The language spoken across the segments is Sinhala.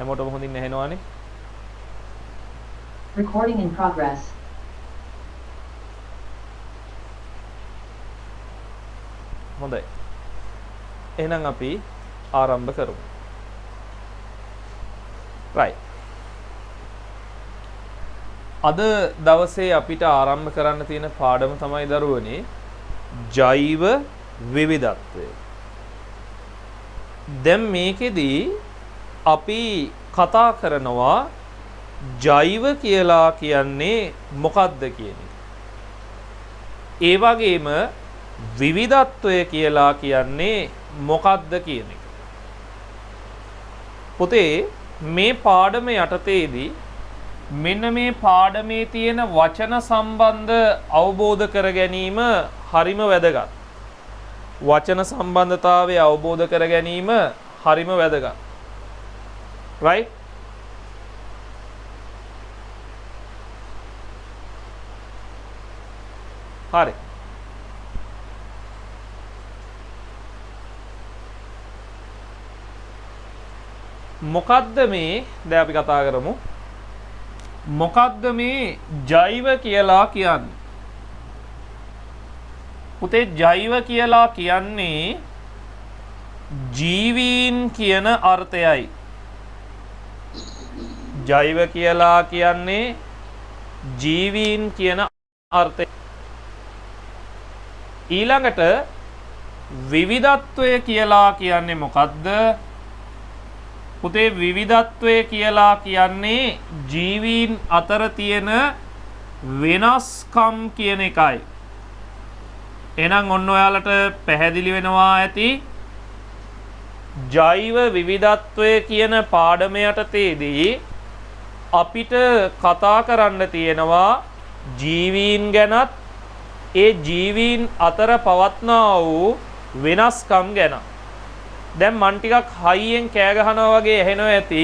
හැමෝටම හොඳින් ඇහෙනවානේ? Recording in progress. හොඳයි. එහෙනම් අපි ආරම්භ කරමු. right. අද දවසේ අපිට ආරම්භ කරන්න තියෙන පාඩම තමයි දරුවනේ ජෛව විවිධත්වය. දැන් මේකෙදී අපි කතා කරනවා ජෛව කියලා කියන්නේ මොකක්ද කියන එක. ඒ වගේම විවිධත්වය කියලා කියන්නේ මොකක්ද කියන එක. පුතේ මේ පාඩම යටතේදී මෙන්න මේ පාඩමේ තියෙන වචන සම්බන්ධ අවබෝධ කර ගැනීම හරිම වැදගත්. වචන සම්බන්ධතාවය අවබෝධ කර ගැනීම හරිම වැදගත්. right? හරි. මොකද්ද මේ දැන් අපි කතා කරමු. මොකද්ද මේ ජෛව කියලා කියන්නේ? පුතේ ජෛව කියලා කියන්නේ ජීවීන් කියන අර්ථයයි. ජෛව කියලා කියන්නේ ජීවීන් කියන අර්ථය. ඊළඟට විවිධත්වය කියලා කියන්නේ මොකද්ද? පුතේ විවිධත්වය කියලා කියන්නේ ජීවීන් අතර තියෙන වෙනස්කම් කියන එකයි. එහෙනම් ඔන්න ඔයාලට පැහැදිලි වෙනවා ඇති ජෛව විවිධත්වය කියන පාඩම යටතේදී අපිට කතා කරන්න තියෙනවා ජීවීන් ගැනත් ඒ ජීවීන් අතර පවත්නා වූ වෙනස්කම් ගැන. දැන් මන් ටිකක් හයියෙන් කෑ ගහනවා වගේ ඇහෙනවා ඇති.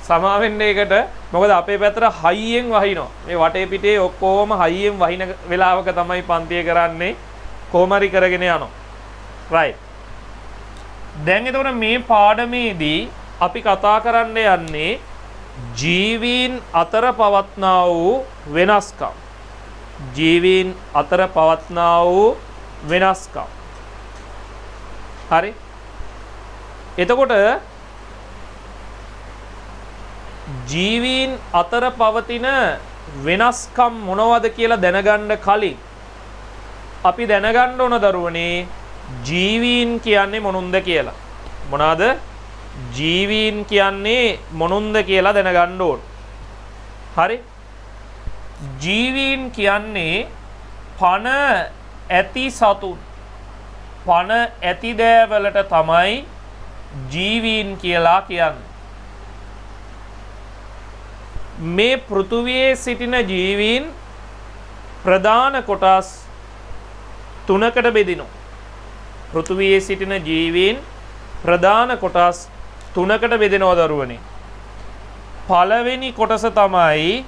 සමා වෙන්න ඒකට. මොකද අපේ පැත්තට හයියෙන් වහිනවා. මේ වටේ පිටේ ඔක්කොම හයියෙන් වහින වෙලාවක තමයි පන්තිය කරන්නේ. කොහොමරි කරගෙන යනවා. right. දැන් එතකොට මේ පාඩමේදී අපි කතා කරන්න යන්නේ ජීවීන් අතර පවත්නා වූ වෙනස්කම්. ජීවීන් අතර පවත්නා වූ වෙනස්කම්. හරි. එතකොට ජීවීන් අතර පවතින වෙනස්කම් මොනවද කියලා දැනගන්න කලින් අපි දැනගන්න ඕන දරුවනේ ජීවීන් කියන්නේ මොනුන්ද කියලා. මොනවාද? ජීවීන් කියන්නේ මොනුන්ද කියලා දැනගන්න ඕන. හරි. ජීවීන් කියන්නේ පණ ඇති සතුන්. පණ ඇති දෑවලට තමයි ජීවීන් කියලා කියන්නේ. මේ පෘථුවියේ සිටින ජීවීන් ප්‍රධාන කොටස් තුනකට බෙදිනවා. පෘථුවියේ සිටින ජීවීන් ප්‍රධාන කොටස් තුනකට බෙදෙනවා දරුවනේ. පළවෙනි කොටස තමයි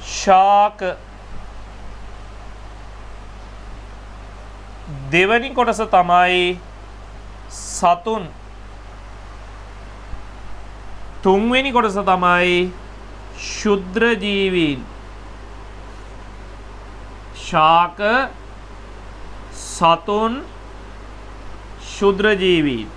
ශාක. දෙවැනි කොටස තමයි සතුන්. තුන්වෙනි කොටස තමයි ශුද්‍ර ජීවීන්. ශාක, සතුන්, ශුද්‍ර ජීවීන්.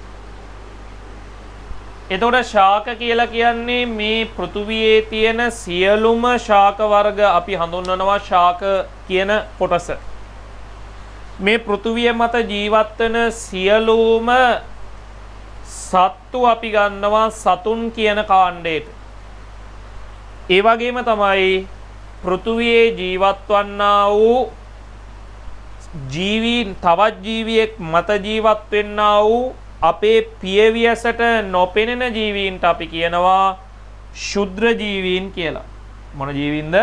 එතකොට ශාක කියලා කියන්නේ මේ පෘථුවියේ තියෙන සියලුම ශාක වර්ග අපි හඳුන්වනවා ශාක කියන කොටස. මේ පෘථුවිය මත ජීවත් වෙන සියලුම සත්තු අපි ගන්නවා සතුන් කියන කාණ්ඩයට. ඒ වගේම තමයි පෘථුවියේ ජීවත් වන්නා වූ ජීවීන් තවත් ජීවියෙක් මත ජීවත් වෙන්නා වූ අපේ පියවියසට නොපෙනෙන ජීවීන්ට අපි කියනවා ශුද්‍ර ජීවීන් කියලා. මොන ජීවීන්ද?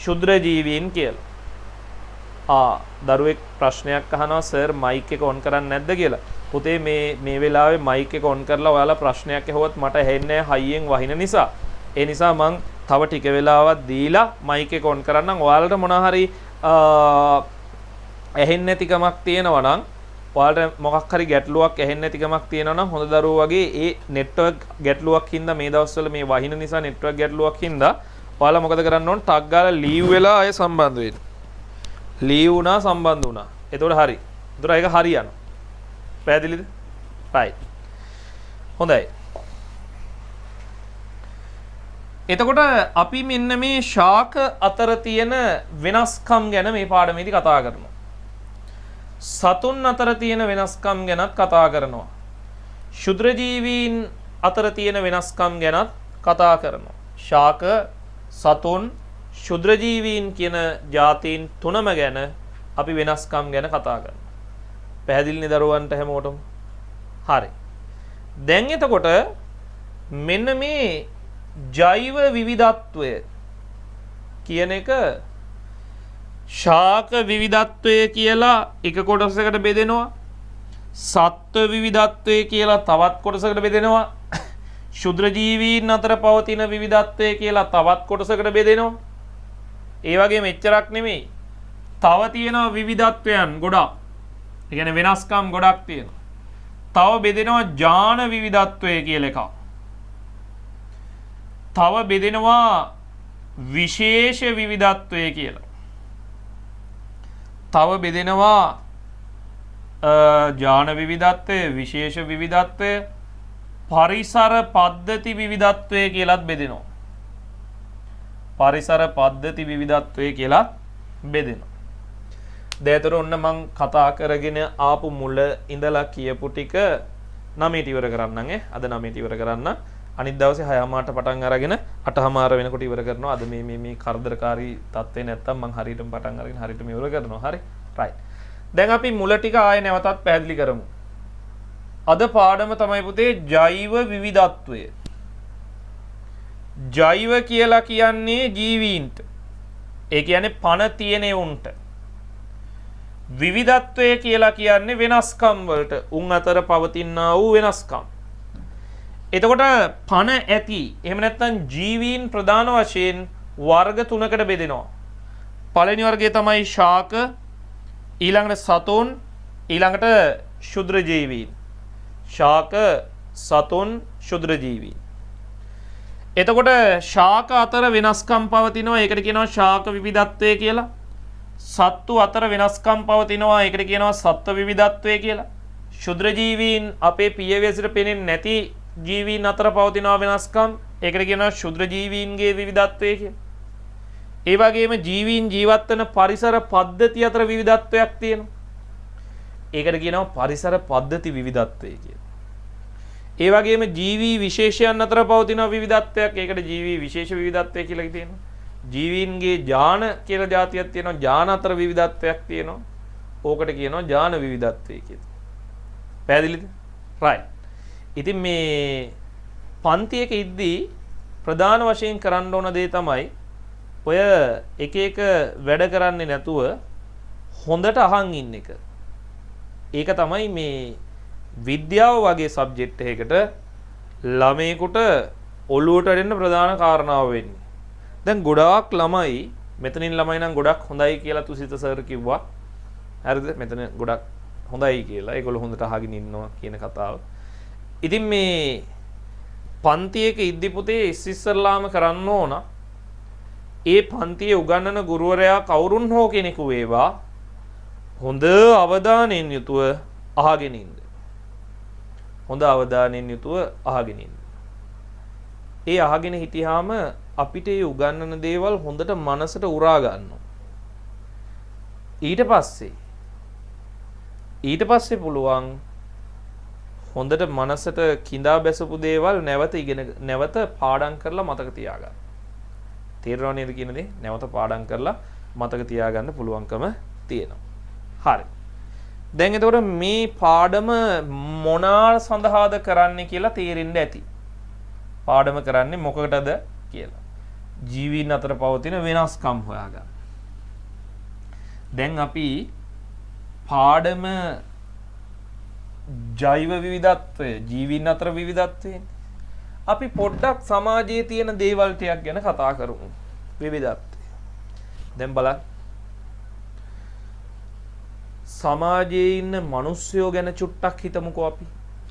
ශුද්‍ර ජීවීන් කියලා. දරුවෙක් ප්‍රශ්නයක් අහනවා සර් මයික් එක ඔන් කරන්නේ නැද්ද කියලා. පුතේ මේ වෙලාවේ මයික් එක ඔන් කරලා ඔයාලා ප්‍රශ්නයක් අහුවොත් මට ඇහෙන්නේ හයියෙන් වහින නිසා. ඒ නිසා මං තව ටික වෙලාවක් දීලා මයික් එක ඔන් කරන්නම්. ඔයාලට මොනවා හරි ඇහෙන්නේ නැතිකමක් තියෙනවා නම් ඔයාලට මොකක් හරි ගැටලුවක් ඇහෙන්නේ නැති කමක් තියෙනවා නම් හොඳ දරුවෝ වගේ ඒ නෙට්වර්ක් ගැටලුවක් හින්දා මේ දවස්වල මේ වහින නිසා නෙට්වර්ක් ගැටලුවක් හින්දා ඔයාලා මොකද කරන්න ඕන? ටක් ගාලා ලීව් වෙලා ආයෙ සම්බන්ධ වෙන්න. ලීව් වුණා සම්බන්ධ වුණා. එතකොට හරි. එතකොට ඒක හරියනවා. පැහැදිලිද? right. හොඳයි. එතකොට අපි මෙන්න මේ ශාක අතර තියෙන වෙනස්කම් ගැන මේ පාඩමේදී කතා කරනවා. සතුන් අතර තියෙන වෙනස්කම් ගැනත් කතා කරනවා. ශුද්‍ර ජීවීන් අතර තියෙන වෙනස්කම් ගැනත් කතා කරනවා. ශාක, සතුන්, ශුද්‍ර ජීවීන් කියන ජාතීන් තුනම ගැන අපි වෙනස්කම් ගැන කතා කරනවා. පැහැදිලිනේ දරුවන්ට හැමෝටම? හරි. දැන් එතකොට මෙන්න මේ ජෛව විවිධත්වය කියන එක ශාක විවිධත්වය කියලා එක කොටසකට බෙදෙනවා. සත්ව විවිධත්වය කියලා තවත් කොටසකට බෙදෙනවා. ශුද්‍ර ජීවීන් අතර පවතින විවිධත්වය කියලා තවත් කොටසකට බෙදෙනවා. ඒ වගේ මෙච්චරක් නෙමෙයි. තව තියෙනවා විවිධත්වයන් ගොඩක්. ඒ කියන්නේ වෙනස්කම් ගොඩක් තියෙනවා. තව බෙදෙනවා ජාන විවිධත්වය කියලා එකක්. තව බෙදෙනවා විශේෂ විවිධත්වය කියලා. තව බෙදෙනවා ජාන විවිධත්වය, විශේෂ විවිධත්වය, පරිසර පද්ධති විවිධත්වය කියලාත් බෙදෙනවා. පරිසර පද්ධති විවිධත්වය කියලාත් බෙදෙනවා. දැන් ඔන්න මම කතා කරගෙන ආපු මුල ඉඳලා කියපු ටික 9ට ඉවර කරන්නම් අද 9ට ඉවර කරන්න. අනිත් දවසේ 6:00ට පටන් අරගෙන 8:00 වෙනකොට ඉවර කරනවා. අද මේ කරදරකාරී තත්ත්වේ නැත්තම් මම හරියටම පටන් අරගෙන හරියටම ඉවර කරනවා. හරි. right. දැන් අපි මුල ටික ආයෙ නැවතත් පැහැදිලි කරමු. අද පාඩම තමයි පුතේ ජෛව විවිධත්වය. ජෛව කියලා කියන්නේ ජීවීන්ට. ඒ කියන්නේ පණ තියෙන උන්ට. විවිධත්වය කියලා කියන්නේ වෙනස්කම් වලට. උන් අතර පවතිනා වූ වෙනස්කම්. එතකොට පණ ඇති එහෙම නැත්නම් ජීවීන් ප්‍රධාන වශයෙන් වර්ග තුනකට බෙදෙනවා. පළවෙනි වර්ගය තමයි ශාක, ඊළඟට සතුන්, ඊළඟට ශුද්‍ර ජීවීන්. ශාක, සතුන්, ශුද්‍ර ජීවීන්. එතකොට ශාක අතර වෙනස්කම් පවතිනවා. ඒකට කියනවා ශාක විවිධත්වය කියලා. සත්තු අතර වෙනස්කම් පවතිනවා. ඒකට කියනවා සත්ත්ව විවිධත්වය කියලා. ශුද්‍ර ජීවීන් අපේ පියවැසිට පෙනෙන්නේ නැති ජීවීන් අතර පවතිනවා වෙනස්කම්. ඒකට කියනවා ශුද්‍ර ජීවීන්ගේ විවිධත්වය කියලා. ඒ වගේම ජීවීන් ජීවත් වෙන පරිසර පද්ධති අතර විවිධත්වයක් තියෙනවා. ඒකට කියනවා පරිසර පද්ධති විවිධත්වය කියලා. ඒ වගේම ජීවී විශේෂයන් අතර පවතින විවිධත්වයක්. ඒකට ජීවී විශේෂ විවිධත්වය කියලා කියනවා. ජීවීන්ගේ ජාන කියලා જાතියක් තියෙනවා. ජාන අතර විවිධත්වයක් තියෙනවා. ඕකට කියනවා ජාන විවිධත්වය කියලා. පැහැදිලිද? right. ඉතින් මේ පන්තියක ඉද්දී ප්‍රධාන වශයෙන් කරන්න ඕන දේ තමයි ඔය එක එක වැඩ කරන්නේ නැතුව හොඳට අහන් ඉන්න එක. ඒක තමයි මේ විද්‍යාව වගේ සබ්ජෙක්ට් එකකට ළමයෙකුට ඔළුවට වැටෙන්න ප්‍රධාන කාරණාව වෙන්නේ. දැන් ගොඩාක් ළමයි මෙතනින් ළමයි නම් ගොඩක් හොඳයි කියලා තුසිත සර් කිව්වා. හරිද? මෙතන ගොඩක් හොඳයි කියලා. ඒගොල්ලෝ හොඳට අහගෙන ඉන්නවා කියන කතාව. ඉතින් මේ පන්තියක ඉද්දි පුතේ ඉස්සෙල්ලාම කරන්න ඕන ඒ පන්තියේ උගන්වන ගුරුවරයා කවුරුන් හෝ කෙනෙකු වේවා හොඳ අවධානයෙන් යුතුව අහගෙන ඉන්න. හොඳ අවධානයෙන් යුතුව අහගෙන ඉන්න. ඒ අහගෙන හිටියාම අපිට ඒ උගන්වන දේවල් හොඳට මනසට උරා ගන්නවා. ඊට පස්සේ පුළුවන් හොඳට මනසට කිඳා බැසපු දේවල් නැවත පාඩම් කරලා මතක තියාගන්න. තේරෙනව නේද කියන දේ? නැවත පාඩම් කරලා මතක තියාගන්න පුළුවන්කම තියෙනවා. හරි. දැන් එතකොට මේ පාඩම මොනවා සඳහාද කරන්නේ කියලා තේරෙන්න ඇති. පාඩම කරන්නේ මොකකටද කියලා. ජීවීන් අතර පවතින වෙනස්කම් හොයාගන්න. දැන් අපි පාඩම ජෛව විවිධත්වය, ජීවීන් අතර විවිධත්වය. අපි පොඩ්ඩක් සමාජයේ තියෙන දේවල් ටිකක් ගැන කතා කරමු. විවිධත්වය. දැන් බලන්න. සමාජයේ ඉන්න මිනිස්සුયો ගැන චුට්ටක් හිතමුකෝ අපි.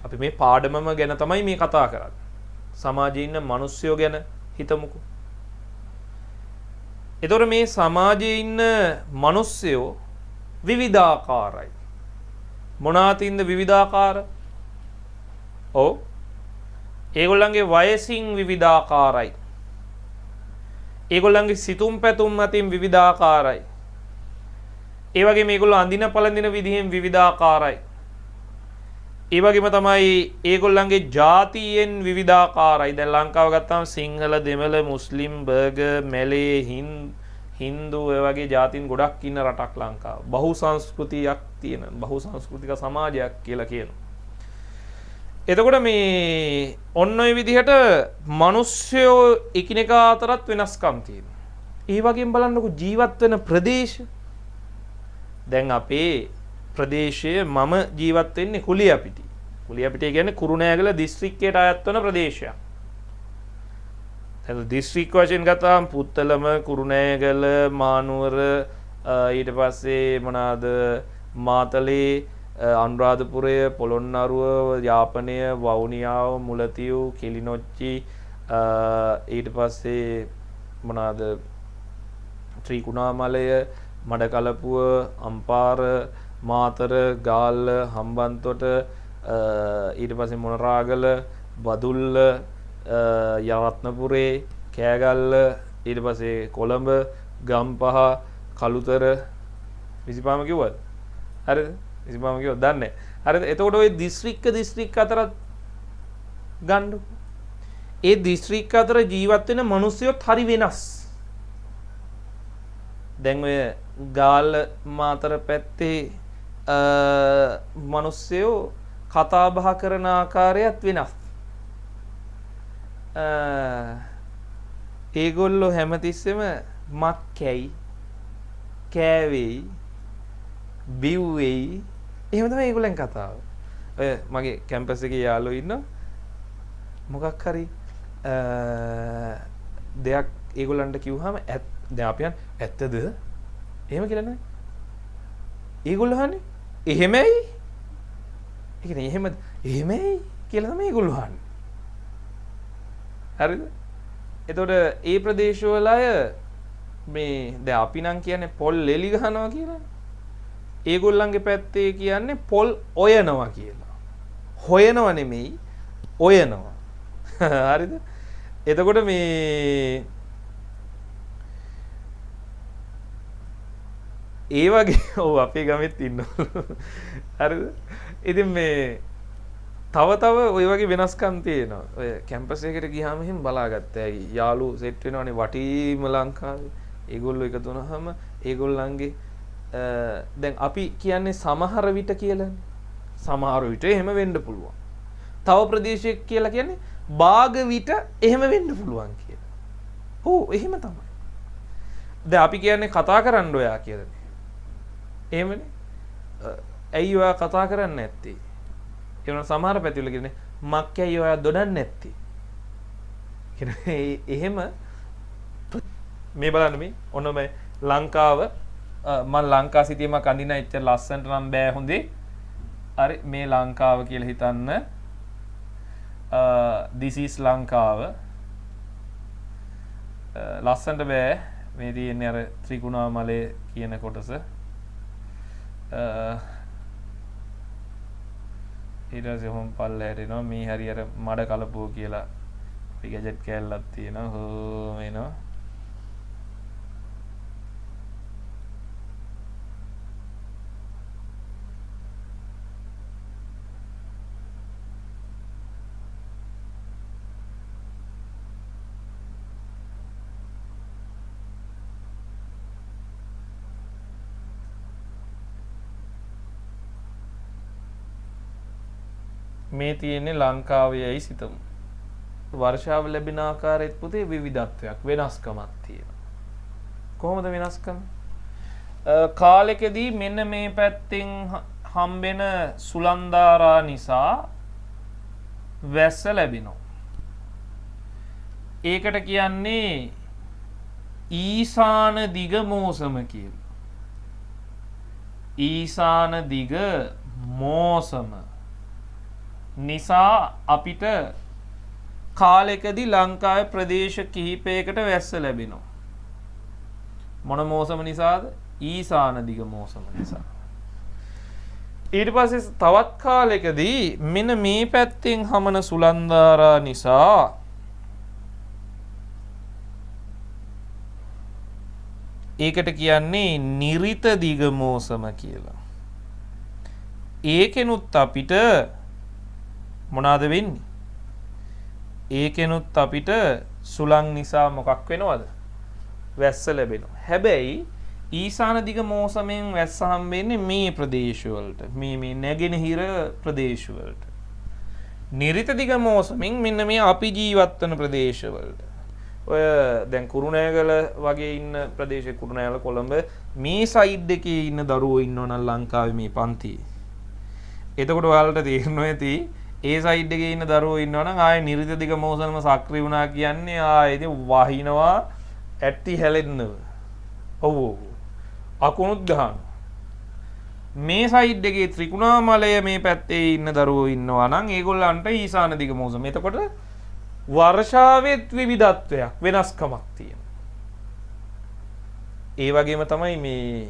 අපි මේ පාඩමම ගැන තමයි මේ කතා කරන්නේ. සමාජයේ ඉන්න මිනිස්සුયો ගැන හිතමුකෝ. එතකොට මේ සමාජයේ ඉන්න මිනිස්සුયો විවිධාකාරයි. මොනාතින්ද විවිධාකාර? ඔව්. ඒගොල්ලන්ගේ වයසින් විවිධාකාරයි. ඒගොල්ලන්ගේ සිතුම් පැතුම් අතින් විවිධාකාරයි. ඒ වගේම මේගොල්ලෝ අඳින පළඳින විදිහෙන් විවිධාකාරයි. ඒ වගේම තමයි ඒගොල්ලන්ගේ ජාතියෙන් විවිධාකාරයි. දැන් ලංකාව ගත්තාම සිංහල, දෙමළ, මුස්ලිම්, බර්ගර්, මැලේ, හින්දු ඔය වගේ ජාතීන් ගොඩක් ඉන්න රටක් ලංකාව. බහු සංස්කෘතියක් තියෙන, බහු සංස්කෘතික සමාජයක් කියලා කියනවා. එතකොට මේ ඔන්න ඔය විදිහට මිනිස්සුયો එකිනෙකා අතරත් වෙනස්කම් තියෙනවා. ඒ වගේම බලන්නකො ජීවත් වෙන ප්‍රදේශ. දැන් අපේ ප්‍රදේශයේ මම ජීවත් වෙන්නේ කුලියපිටිය. කුලියපිටිය කියන්නේ කුරුණෑගල දිස්ත්‍රික්කයට අයත් වන ප්‍රදේශයක්. දැන් දිස්ත්‍රික් වශයෙන් ගත්තාම පුත්තලම, කුරුණෑගල, මානුවර, ඊට පස්සේ මොනවාද මාතලේ, අනුරාධපුරය, පොළොන්නරුව, යාපනය, වවුනියාව, මුලතිව්, කිලිනොච්චි, ඊට පස්සේ මොනවාද ත්‍රිකුණාමලය, මඩකලපුව, අම්පාර, මාතර, ගාල්ල, හම්බන්තොට, ඊට පස්සේ මොනරාගල, බදුල්ල, යවත්නපුරේ, කෑගල්ල, ඊට පස්සේ කොළඹ, ගම්පහ, කළුතර, විසිපාම කිව්වද? හරිද? විසිපාම කිව්වද? දන්නේ නැහැ. හරිද? එතකොට ওই දිස්ත්‍රික්ක අතරත් ගන්න. ඒ දිස්ත්‍රික්ක අතර ජීවත් වෙන මිනිස්සුයොත් හරි වෙනස්. දැන් ඔය ගාල්ල මාතර පැත්තේ මිනිස්සුයෝ කතා බහ කරන ආකාරයත් වෙනස්. ඒගොල්ලෝ හැමතිස්සෙම මක්කැයි, කෑවෙයි, බිව්වෙයි, එහෙම තමයි ඒගොල්ලන් කතාව. ඔය මගේ කැම්පස් එකේ යාළුවෝ ඉන්නවා. මොකක් හරි දෙයක් ඒගොල්ලන්ට කිව්වහම දැන් අපි යන් ඇත්තද? එහෙම කියලා නෑ. ඒගොල්ලෝ අහන්නේ එහෙමයි. ඒ කියන්නේ එහෙමයි කියලා තමයි ඒගොල්ලෝ අහන්නේ. හරිද? එතකොට ඒ ප්‍රදේශවල අය මේ දැන් අපි නම් කියන්නේ පොල් එලි ගහනවා කියලා. ඒගොල්ලන්ගේ පැත්තේ කියන්නේ පොල් ඔයනවා කියලා. හොයනව නෙමෙයි ඔයනවා. හරිද? එතකොට මේ ඒ වගේ ඔව් අපේ ගමෙත් ඉන්නවා. හරිද? ඉතින් මේ තව ওই වගේ වෙනස්කම් තියෙනවා. ඔය කැම්පස් එකකට ගියාම එහෙම බලාගත්තා. යාළු සෙට් වෙනවනේ වටීම ලංකාවේ. ඒගොල්ලෝ එකතු වුණාම ඒගොල්ලන්ගේ දැන් අපි කියන්නේ සමහර විට කියලානේ. සමහර විට එහෙම වෙන්න පුළුවන්. තව ප්‍රදේශයක කියලා කියන්නේ භාග විට එහෙම වෙන්න පුළුවන් කියලා. ඔව් එහෙම තමයි. දැන් අපි කියන්නේ කතා කරන්න ඔයා කියලානේ. එහෙමනේ. ඇයි ඔයා කතා කරන්නේ නැත්තේ? ඒ වුණා සමහර පැතිවල කියන්නේ මක්කයි ඔයා දොඩන්නේ නැත්තේ. කියන්නේ එහෙම මේ බලන්න මේ ඔන්න මේ ලංකාව මම ලංකා සිටියමක් අඳින එච්චර ලස්සනට නම් බෑ හොඳේ. හරි මේ ලංකාව කියලා හිතන්න. this is ලංකාව. ලස්සනට බෑ මේ තියෙන්නේ අර ත්‍රිකුණාමලේ කියන කොටස. ඊට පස්සේ හොම් පල්ලයට එනවා මේ හරි අර මඩ කලපුව කියලා අපි ගැජට් කෑල්ලක් තියෙනවා. හෝ එනවා. මේ තියෙන්නේ ලංකාවේයි සිතමු. වර්ෂාව ලැබෙන ආකාරයත් පුතේ විවිධත්වයක් වෙනස්කමක් තියෙනවා. කොහොමද වෙනස්කම? කාලෙකදී මෙන්න මේ පැත්තෙන් හම්බෙන සුලන්දාරා නිසා වැස්ස ලැබෙනවා. ඒකට කියන්නේ ඊසාන දිග මෝසම කියලා. ඊසාන දිග මෝසම නිසා අපිට කාලෙකදී ලංකාවේ ප්‍රදේශ කිහිපයකට වැස්ස ලැබෙනවා. මොන මෝසම නිසාද? ඊසාන දිග මෝසම නිසා. ඊට පස්සේ තවත් කාලෙකදී මෙන්න මේ පැත්තෙන් හමන සුලන්ධාරා නිසා ඒකට කියන්නේ නිරිත දිග මෝසම කියලා. ඒකෙනුත් අපිට මොනවාද වෙන්නේ? ඒකෙනුත් අපිට සුළං නිසා මොකක් වෙනවද? වැස්ස ලැබෙනවා. හැබැයි ඊසාන දිග මෝසමෙන් වැස්ස හම්බෙන්නේ මේ ප්‍රදේශවලට. මේ නැගෙනහිර ප්‍රදේශවලට. නිරිත දිග මෝසමෙන් මෙන්න මේ අපි ජීවත් වෙන ප්‍රදේශවලට. ඔය දැන් කුරුණෑගල වගේ ඉන්න ප්‍රදේශේ කුරුණෑගල කොළඹ මේ සයිඩ් එකේ ඉන්න දරුවෝ ඉන්නවනම් ලංකාවේ මේ පන්තියේ. එතකොට ඔයාලට තේරෙනවා ඇති ඒ සයිඩ් එකේ ඉන්න දරුවෝ ඉන්නවනම් ආයේ නිරිත දිග මෝසම සක්‍රිය වුණා කියන්නේ ආයේ ඉතින් වහිනවා ඇටි හැලෙන්නව. ඔව් ඔව්. අකුණුත් ගහනවා. මේ සයිඩ් එකේ ත්‍රිකුණාමලය මේ පැත්තේ ඉන්න දරුවෝ ඉන්නවා නම් ඒගොල්ලන්ට ඊසාන දිග මෝසම. එතකොට වර්ෂාවෙත් විවිධත්වයක් වෙනස්කමක් තියෙනවා. ඒ වගේම තමයි මේ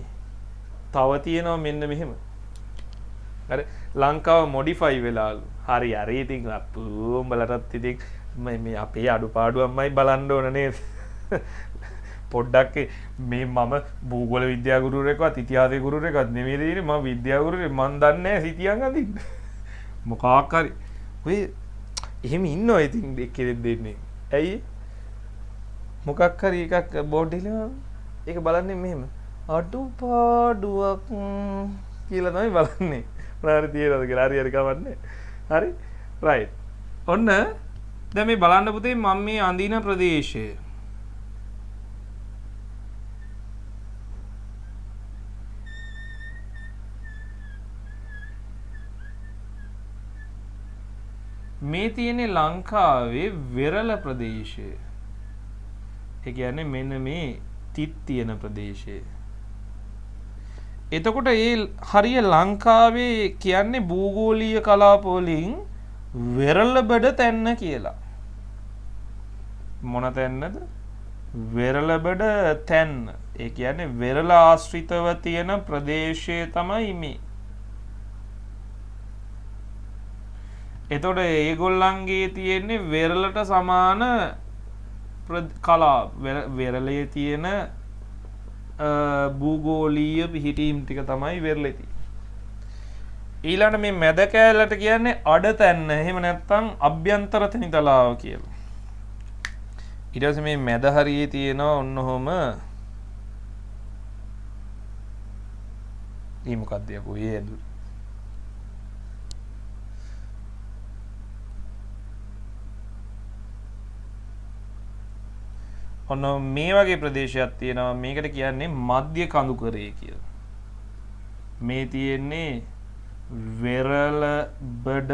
තව තියෙනවා මෙන්න මෙහෙම. හරි ලංකාව මොඩිෆයි වෙලාලු. හරි හරි ඉතින් අප්පු උඹලටත් ඉතින් මේ අපේ අඩුපාඩුවක්මයි බලන්න ඕන නේද? පොඩ්ඩක් මේ මම භූගෝල විද්‍යා ගුරුවරයෙක්වත් ඉතිහාස ගුරුවරයෙක්වත් නෙමෙයි දෙන්නේ මම විද්‍යා ගුරුවරයෙක් මන් දන්නේ නැහැ සිටියන් අඳින්න. මොකක් හරි. ඔය එහෙම ඉන්නවා ඉතින් එක්කෙනෙක් දෙන්නේ. ඇයි? මොකක් හරි එකක් බෝඩ් එකේ ඒක බලන්නේ මෙහෙම. අඩුපාඩුවක් කියලා තමයි බලන්නේ. මොනාරි තියෙනවද කියලා හරි කවන්නේ. හරි? රයිට්. ඔන්න දැන් මේ බලන්න පුතේ මම මේ අඳින ප්‍රදේශය මේ තියෙන්නේ ලංකාවේ වෙරළ ප්‍රදේශය. ඒ කියන්නේ මෙන්න මේ තිත් තියෙන ප්‍රදේශය. එතකොට ඒ හරිය ලංකාවේ කියන්නේ භූගෝලීය කලාප වලින් වෙරළබඩ තැන්න කියලා. මොන තැන්නද? වෙරළබඩ තැන්න. ඒ කියන්නේ වෙරළ ආශ්‍රිතව තියෙන ප්‍රදේශය තමයි මේ. එතකොට ඒගොල්ලන්ගේ තියෙන්නේ වෙරළට සමාන කලා වෙරළේ තියෙන භූගෝලීය පිහිටීම් ටික තමයි වෙරළේ තියෙන්නේ. ඊළඟ මේ මැද කෑල්ලට කියන්නේ අඩ තැන්න. එහෙම නැත්නම් අභ්‍යන්තර තැනිතලාව කියලා. ඊට පස්සේ මේ මැද හරියේ තියෙනවා ඔන්න ඔහම. ඊ මොකක්ද යකෝ ඒ ඇදුර. ඔන්න මේ වගේ ප්‍රදේශයක් තියෙනවා. මේකට කියන්නේ මධ්‍ය කඳුකරය කියලා. මේ තියෙන්නේ වෙරළබඩ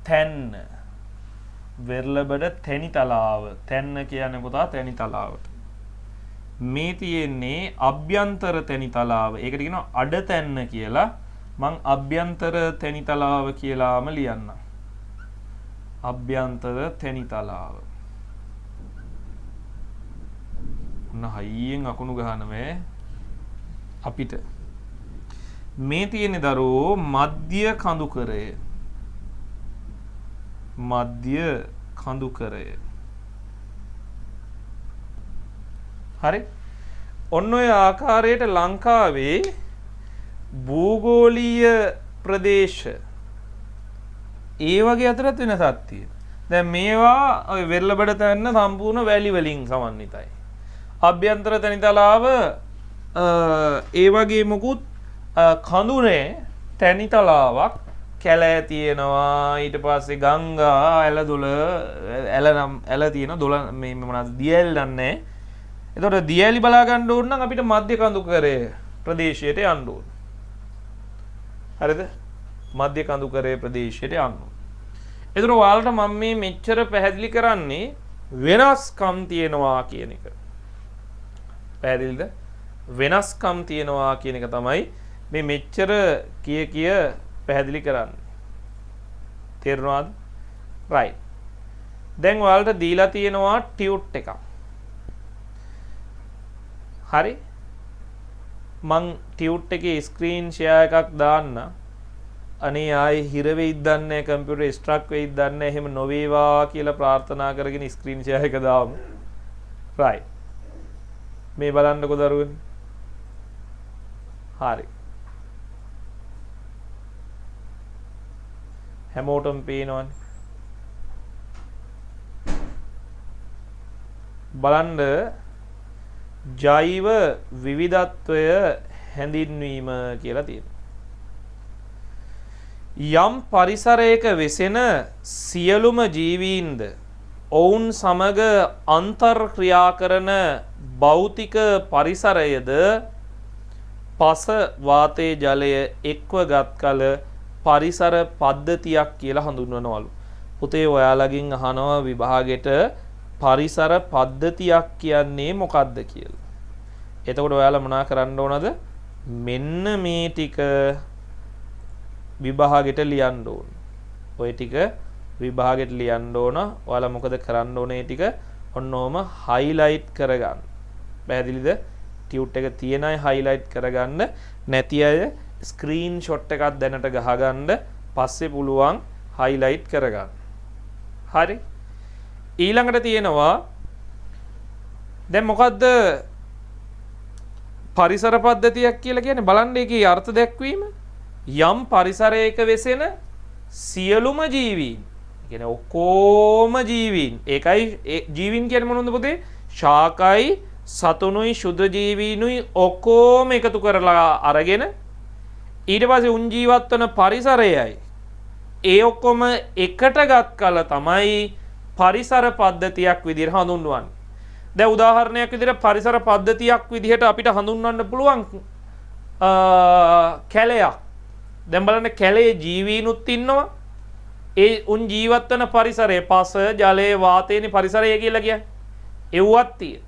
තැන්න. වෙරළබඩ තැනිතලාව. තැන්න කියන්නේ පුතා තැනිතලාවට. මේ තියෙන්නේ අභ්‍යන්තර තැනිතලාව. ඒකට කියනවා අඩ තැන්න කියලා. මං අභ්‍යන්තර තැනිතලාව කියලාම ලියන්නම්. අභ්‍යන්තර තැනිතලාව. ඔන්න හයියෙන් අකුණු ගහනවේ අපිට මේ තියෙන දරුවෝ මධ්‍ය කඳුකරය. මධ්‍ය කඳුකරය. හරි? ඔන්න ඔය ආකාරයට ලංකාවේ භූගෝලීය ප්‍රදේශ ඒ වගේ අතරත් වෙනසක් තියෙනවා. දැන් මේවා ඔය වෙරළබඩ තැන්න සම්පූර්ණ වැලි වලින් සමන්විතයි. අභ්‍යන්තර තැනිතලාව ඒ වගේ මොකුත් කඳුනේ තැනිතලාවක් කැලෑ තියෙනවා. ඊට පස්සේ ගංගා ඇලදොල ඇල තියෙන දොල මේ මොනවද දියැල් දන්නේ. එතකොට දියැලි බලා ගන්න ඕන නම් අපිට මධ්‍ය කඳුකරය ප්‍රදේශයට යන්න ඕන. හරිද? මධ්‍ය කඳුකරය ප්‍රදේශයට යන්න ඕන. එතකොට ඔයාලට මම මේ මෙච්චර පැහැදිලි කරන්නේ වෙනස්කම් තියෙනවා කියන එක. පැහැදිලිද? වෙනස්කම් තියෙනවා කියන එක තමයි මේ මෙච්චර කිය පැහැදිලි කරන්නේ. තේරුණාද? right. දැන් ඔයාලට දීලා තියෙනවා ටියුට් එකක්. හරි? මං ටියුට් එකේ ස්ක්‍රීන් ෂෙයා එකක් දාන්න. අනේ ආයේ හිර වෙයිද දන්නේ නැහැ, කම්පියුටර් ස්ට්‍රක් වෙයිද දන්නේ නැහැ. එහෙම නොවේවා කියලා ප්‍රාර්ථනා කරගෙන ස්ක්‍රීන් ෂෙයා එක දාමු. right. මේ බලන්නකො දරුවනේ. හරි. හැමෝටම පේනවනේ. බලන්න ජෛව විවිධත්වය හැඳින්වීම කියලා තියෙනවා. යම් පරිසරයක වෙසෙන සියලුම ජීවීන්ද ඔවුන් සමග අන්තර්ක්‍රියා කරන භෞතික පරිසරයද පස වාතයේ ජලය එක්ව ගත් කල පරිසර පද්ධතියක් කියලා හඳුන්වනවලු. පුතේ ඔයාලගෙන් අහනවා විභාගෙට පරිසර පද්ධතියක් කියන්නේ මොකක්ද කියලා. එතකොට ඔයාලා මොනා කරන්න ඕනද? මෙන්න මේ ටික විභාගෙට ලියන්න ඕන. ඔය ටික විභාගෙට ලියන්න ඕන. ඔයාලා මොකද කරන්න ඕනේ? ටික ඔන්නෝම හයිලයිට් කරගන්න. පැහැදිලිද? ටියුට් එක තියෙන අය හයිලයිට් කරගන්න, නැති අය ස්ක්‍රීන් ෂොට් එකක් දැනට ගහගන්න, පස්සේ පුළුවන් හයිලයිට් කරගන්න. හරි? ඊළඟට තියෙනවා දැන් මොකද්ද පරිසර පද්ධතියක් කියලා කියන්නේ? බලන්න ඒකේ අර්ථ දැක්වීම. යම් පරිසරයක වෙසෙන සියලුම ජීවීන්, කියන්නේ ඔක්කොම ජීවීන්. ඒකයි ජීවීන් කියන්නේ මොනවද පුතේ? ශාකයි, සතුනුයි, ශුද්ධ ජීවීනුයි ඔක්කොම එකතු කරලා අරගෙන ඊට පස්සේ උන් ජීවත් වන පරිසරයයි ඒ ඔක්කොම එකට ගත් කල තමයි පරිසර පද්ධතියක් විදිහට හඳුන්වන්නේ. දැන් උදාහරණයක් විදිහට පරිසර පද්ධතියක් විදිහට අපිට හඳුන්වන්න පුළුවන් කැලයක්. දැන් බලන්න කැලේ ජීවීනුත් ඉන්නවා. ඒ උන් ජීවත් වන පරිසරය පස, ජලය, වාතයනේ පරිසරය කියලා කියන්නේ. ඒවත් තියෙන.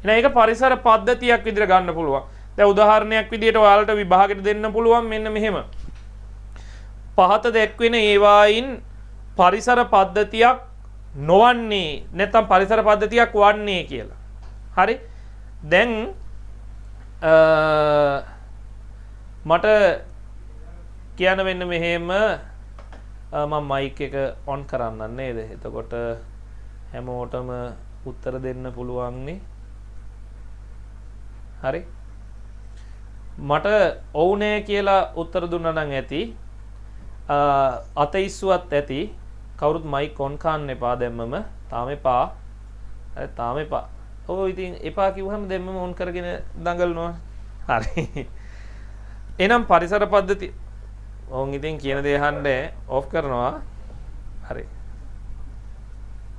එහෙනම් ඒක පරිසර පද්ධතියක් විදිහට ගන්න පුළුවන්. දැන් උදාහරණයක් විදිහට ඔයාලට විභාගෙට දෙන්න පුළුවන් මෙන්න මෙහෙම. පහත දැක්වෙන ඒවායින් පරිසර පද්ධතියක් නොවන්නේ නැත්නම් පරිසර පද්ධතියක් වන්නේ කියලා. හරි? දැන් මට කියන්න වෙන්න මෙහෙම මම මයික් එක ඔන් කරන්න නේද? එතකොට හැමෝටම උත්තර දෙන්න පුළුවන් නේ. හරි? මට ඔව් නෑ කියලා උත්තර දුන්නා නම් ඇති. අතීස්සුවත් ඇති. කවුරුත් මයික් ඔන් කරන්න එපා දැම්මම. තාම එපා. හරි තාම එපා. ඔව් ඉතින් එපා කිව්වම දැම්මම ඔන් කරගෙන දඟලනවා. හරි. එහෙනම් පරිසර පද්ධතිය ඕන් ඉතින් කියන දේ අහන්න ඔෆ් කරනවා. හරි.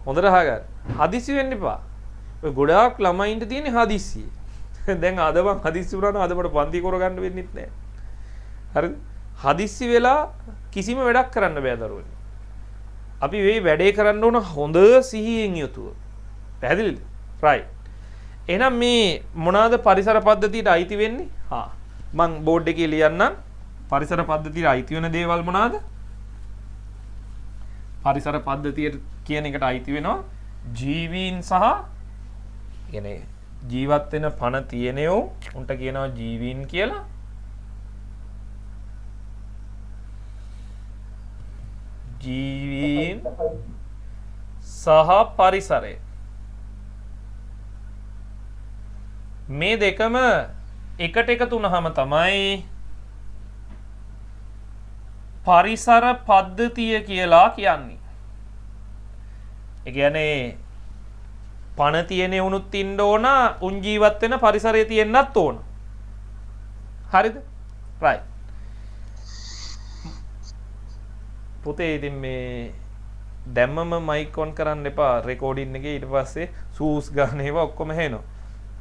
හොඳට අහගන්න. හදිසි වෙන්න එපා. ඔය ගොඩාක් ළමයින්ට තියෙන හදිසිය. දැන් අද මං හදිස්සි වුණා නම් අද මට පන්ති කරගන්න වෙන්නෙත් නැහැ. හරිද? හදිස්සි වෙලා කිසිම වැඩක් කරන්න බෑ දරුවනේ. අපි මේ වැඩේ කරන්න ඕන හොඳ සිහියෙන් යුතුව. පැහැදිලිද? right. එහෙනම් මේ මොනවාද පරිසර පද්ධතියට අයිති වෙන්නේ? මං බෝඩ් එකේ ලියන්නම්. පරිසර පද්ධතියට අයිති වෙන දේවල් මොනවාද? පරිසර පද්ධතිය කියන එකට අයිති වෙනවා ජීවීන් සහ කියන්නේ ජීවත් වෙන පණ තියෙනෝ උන්ට කියනවා ජීවීන් කියලා. ජීවීන් සහ පරිසරය මේ දෙකම එකට එකතු වුනහම තමයි පරිසර පද්ධතිය කියලා කියන්නේ. ඒ කියන්නේ පණ තියෙන උනුත් ඉන්න ඕන, උන් ජීවත් වෙන පරිසරය තියෙන්නත් ඕන. හරිද? right. පුතේ ඉතින් මේ දැම්මම මයික් ඔන් කරන්න එපා රෙකෝඩින් එකේ. ඊට පස්සේ සූස් ගන්න ඒවා ඔක්කොම හෙනවා.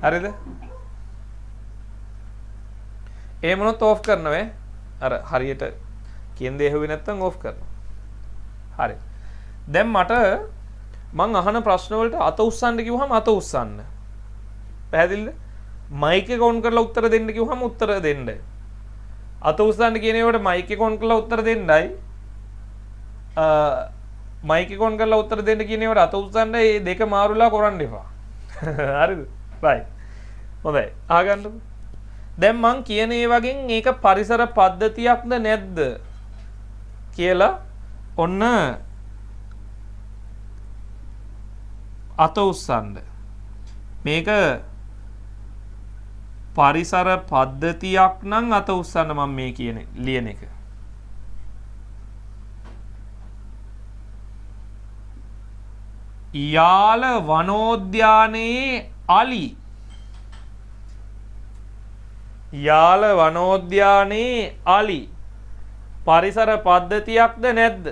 හරිද? ඒ මොනොත් ඕෆ් කරනවා. අර හරියට කියන දේ ඇහුවේ නැත්නම් ඕෆ් කරනවා. හරි. දැන් මට මං අහන ප්‍රශ්න වලට අත උස්සන්න කිව්වහම අත උස්සන්න. පැහැදිලිද? මයික් එක ඔන් කරලා උත්තර දෙන්න කිව්වම උත්තර දෙන්න. අත උස්සන්න කියන ඒවට මයික් එක ඔන් කරලා උත්තර දෙන්නයි මයික් එක ඔන් කරලා උත්තර දෙන්න කියන ඒවට අත උස්සන්න මේ දෙක මාරුලා කරන්න එපා. හරිද? right. හොඳයි. අහගන්නකො. දැන් මං කියන ඒ වගේ මේක පරිසර පද්ධතියක්ද නැද්ද කියලා ඔන්න අත උස්සන්න. මේක පරිසර පද්ධතියක් නම් අත උස්සන්න මම මේ කියන ලියන එක. යාල වනෝද්‍යානයේ අලි. යාල වනෝද්‍යානයේ අලි පරිසර පද්ධතියක්ද නැද්ද?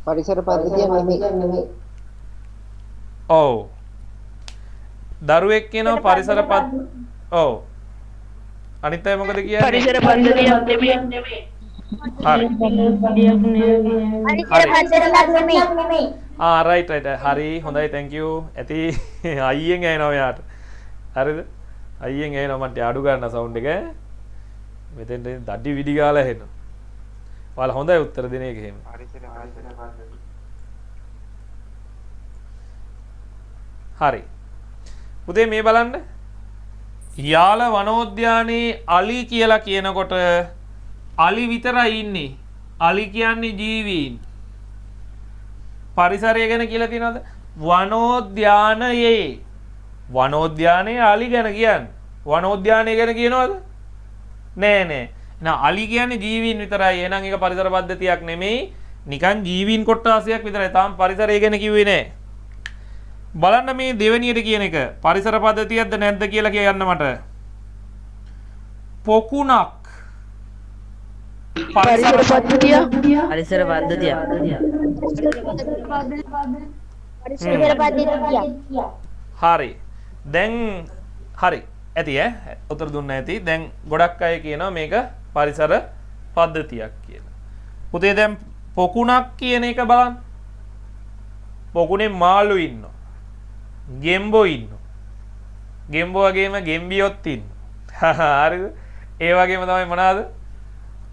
පරිසර පද්ධතියක් නෙමෙයි. ඔව්. දරුවෙක් කියනවා පරිසර ඔව්. අනිත් අය මොකද කියන්නේ? පරිසර පද්ධතියක් නෙමෙයි. හරි. පරිසර පද්ධතියක් නෙමෙයි. right. හරි. හොඳයි. thank you. ඇති අයියෙන් ඇහෙනවා යාට. හරිද? අයියෙන් ඇහෙනවා මට අඩු ගන්න සවුන්ඩ් එක. මෙතෙන්ට දඩි විඩි ගාලා ඇහෙනවා. ඔයාලා හොඳයි උත්තර දෙන එක එහෙම. හරි. පුතේ මේ බලන්න. යාල වනෝද්‍යානයේ අලි කියලා කියනකොට අලි විතරයි ඉන්නේ. අලි කියන්නේ ජීවීන්. පරිසරය ගැන කියලා තියෙනවද? වනෝද්‍යානයේ. වනෝද්‍යානයේ අලි ගැන කියන්නේ. වනෝද්‍යානය ගැන කියනවද? නෑ. එහෙනම් අලි කියන්නේ ජීවීන් විතරයි. එහෙනම් ඒක පරිසර පද්ධතියක් නෙමෙයි. නිකන් ජීවීන් කොටාසයක් විතරයි. තාම පරිසරය ගැන කිව්වේ නෑ. බලන්න මේ දෙවෙනියට කියන එක පරිසර පද්ධතියක්ද නැද්ද කියලා කියන්න මට. පොකුණක් පරිසර පද්ධතිය. පරිසර පද්ධතිය. හරි. දැන් හරි. ඇති ඈ උත්තර දුන්න ඇති. දැන් ගොඩක් අය කියනවා මේක පරිසර පද්ධතියක් කියලා. පුතේ දැන් පොකුණක් කියන එක බලන්න. පොකුණේ මාළු ඉන්නවා. ගෙම්බෝ ඉන්නවා. ගෙම්බෝ වගේම ගෙම්බියොත් ඉන්නවා. හරිද? ඒ වගේම තමයි මොනවාද?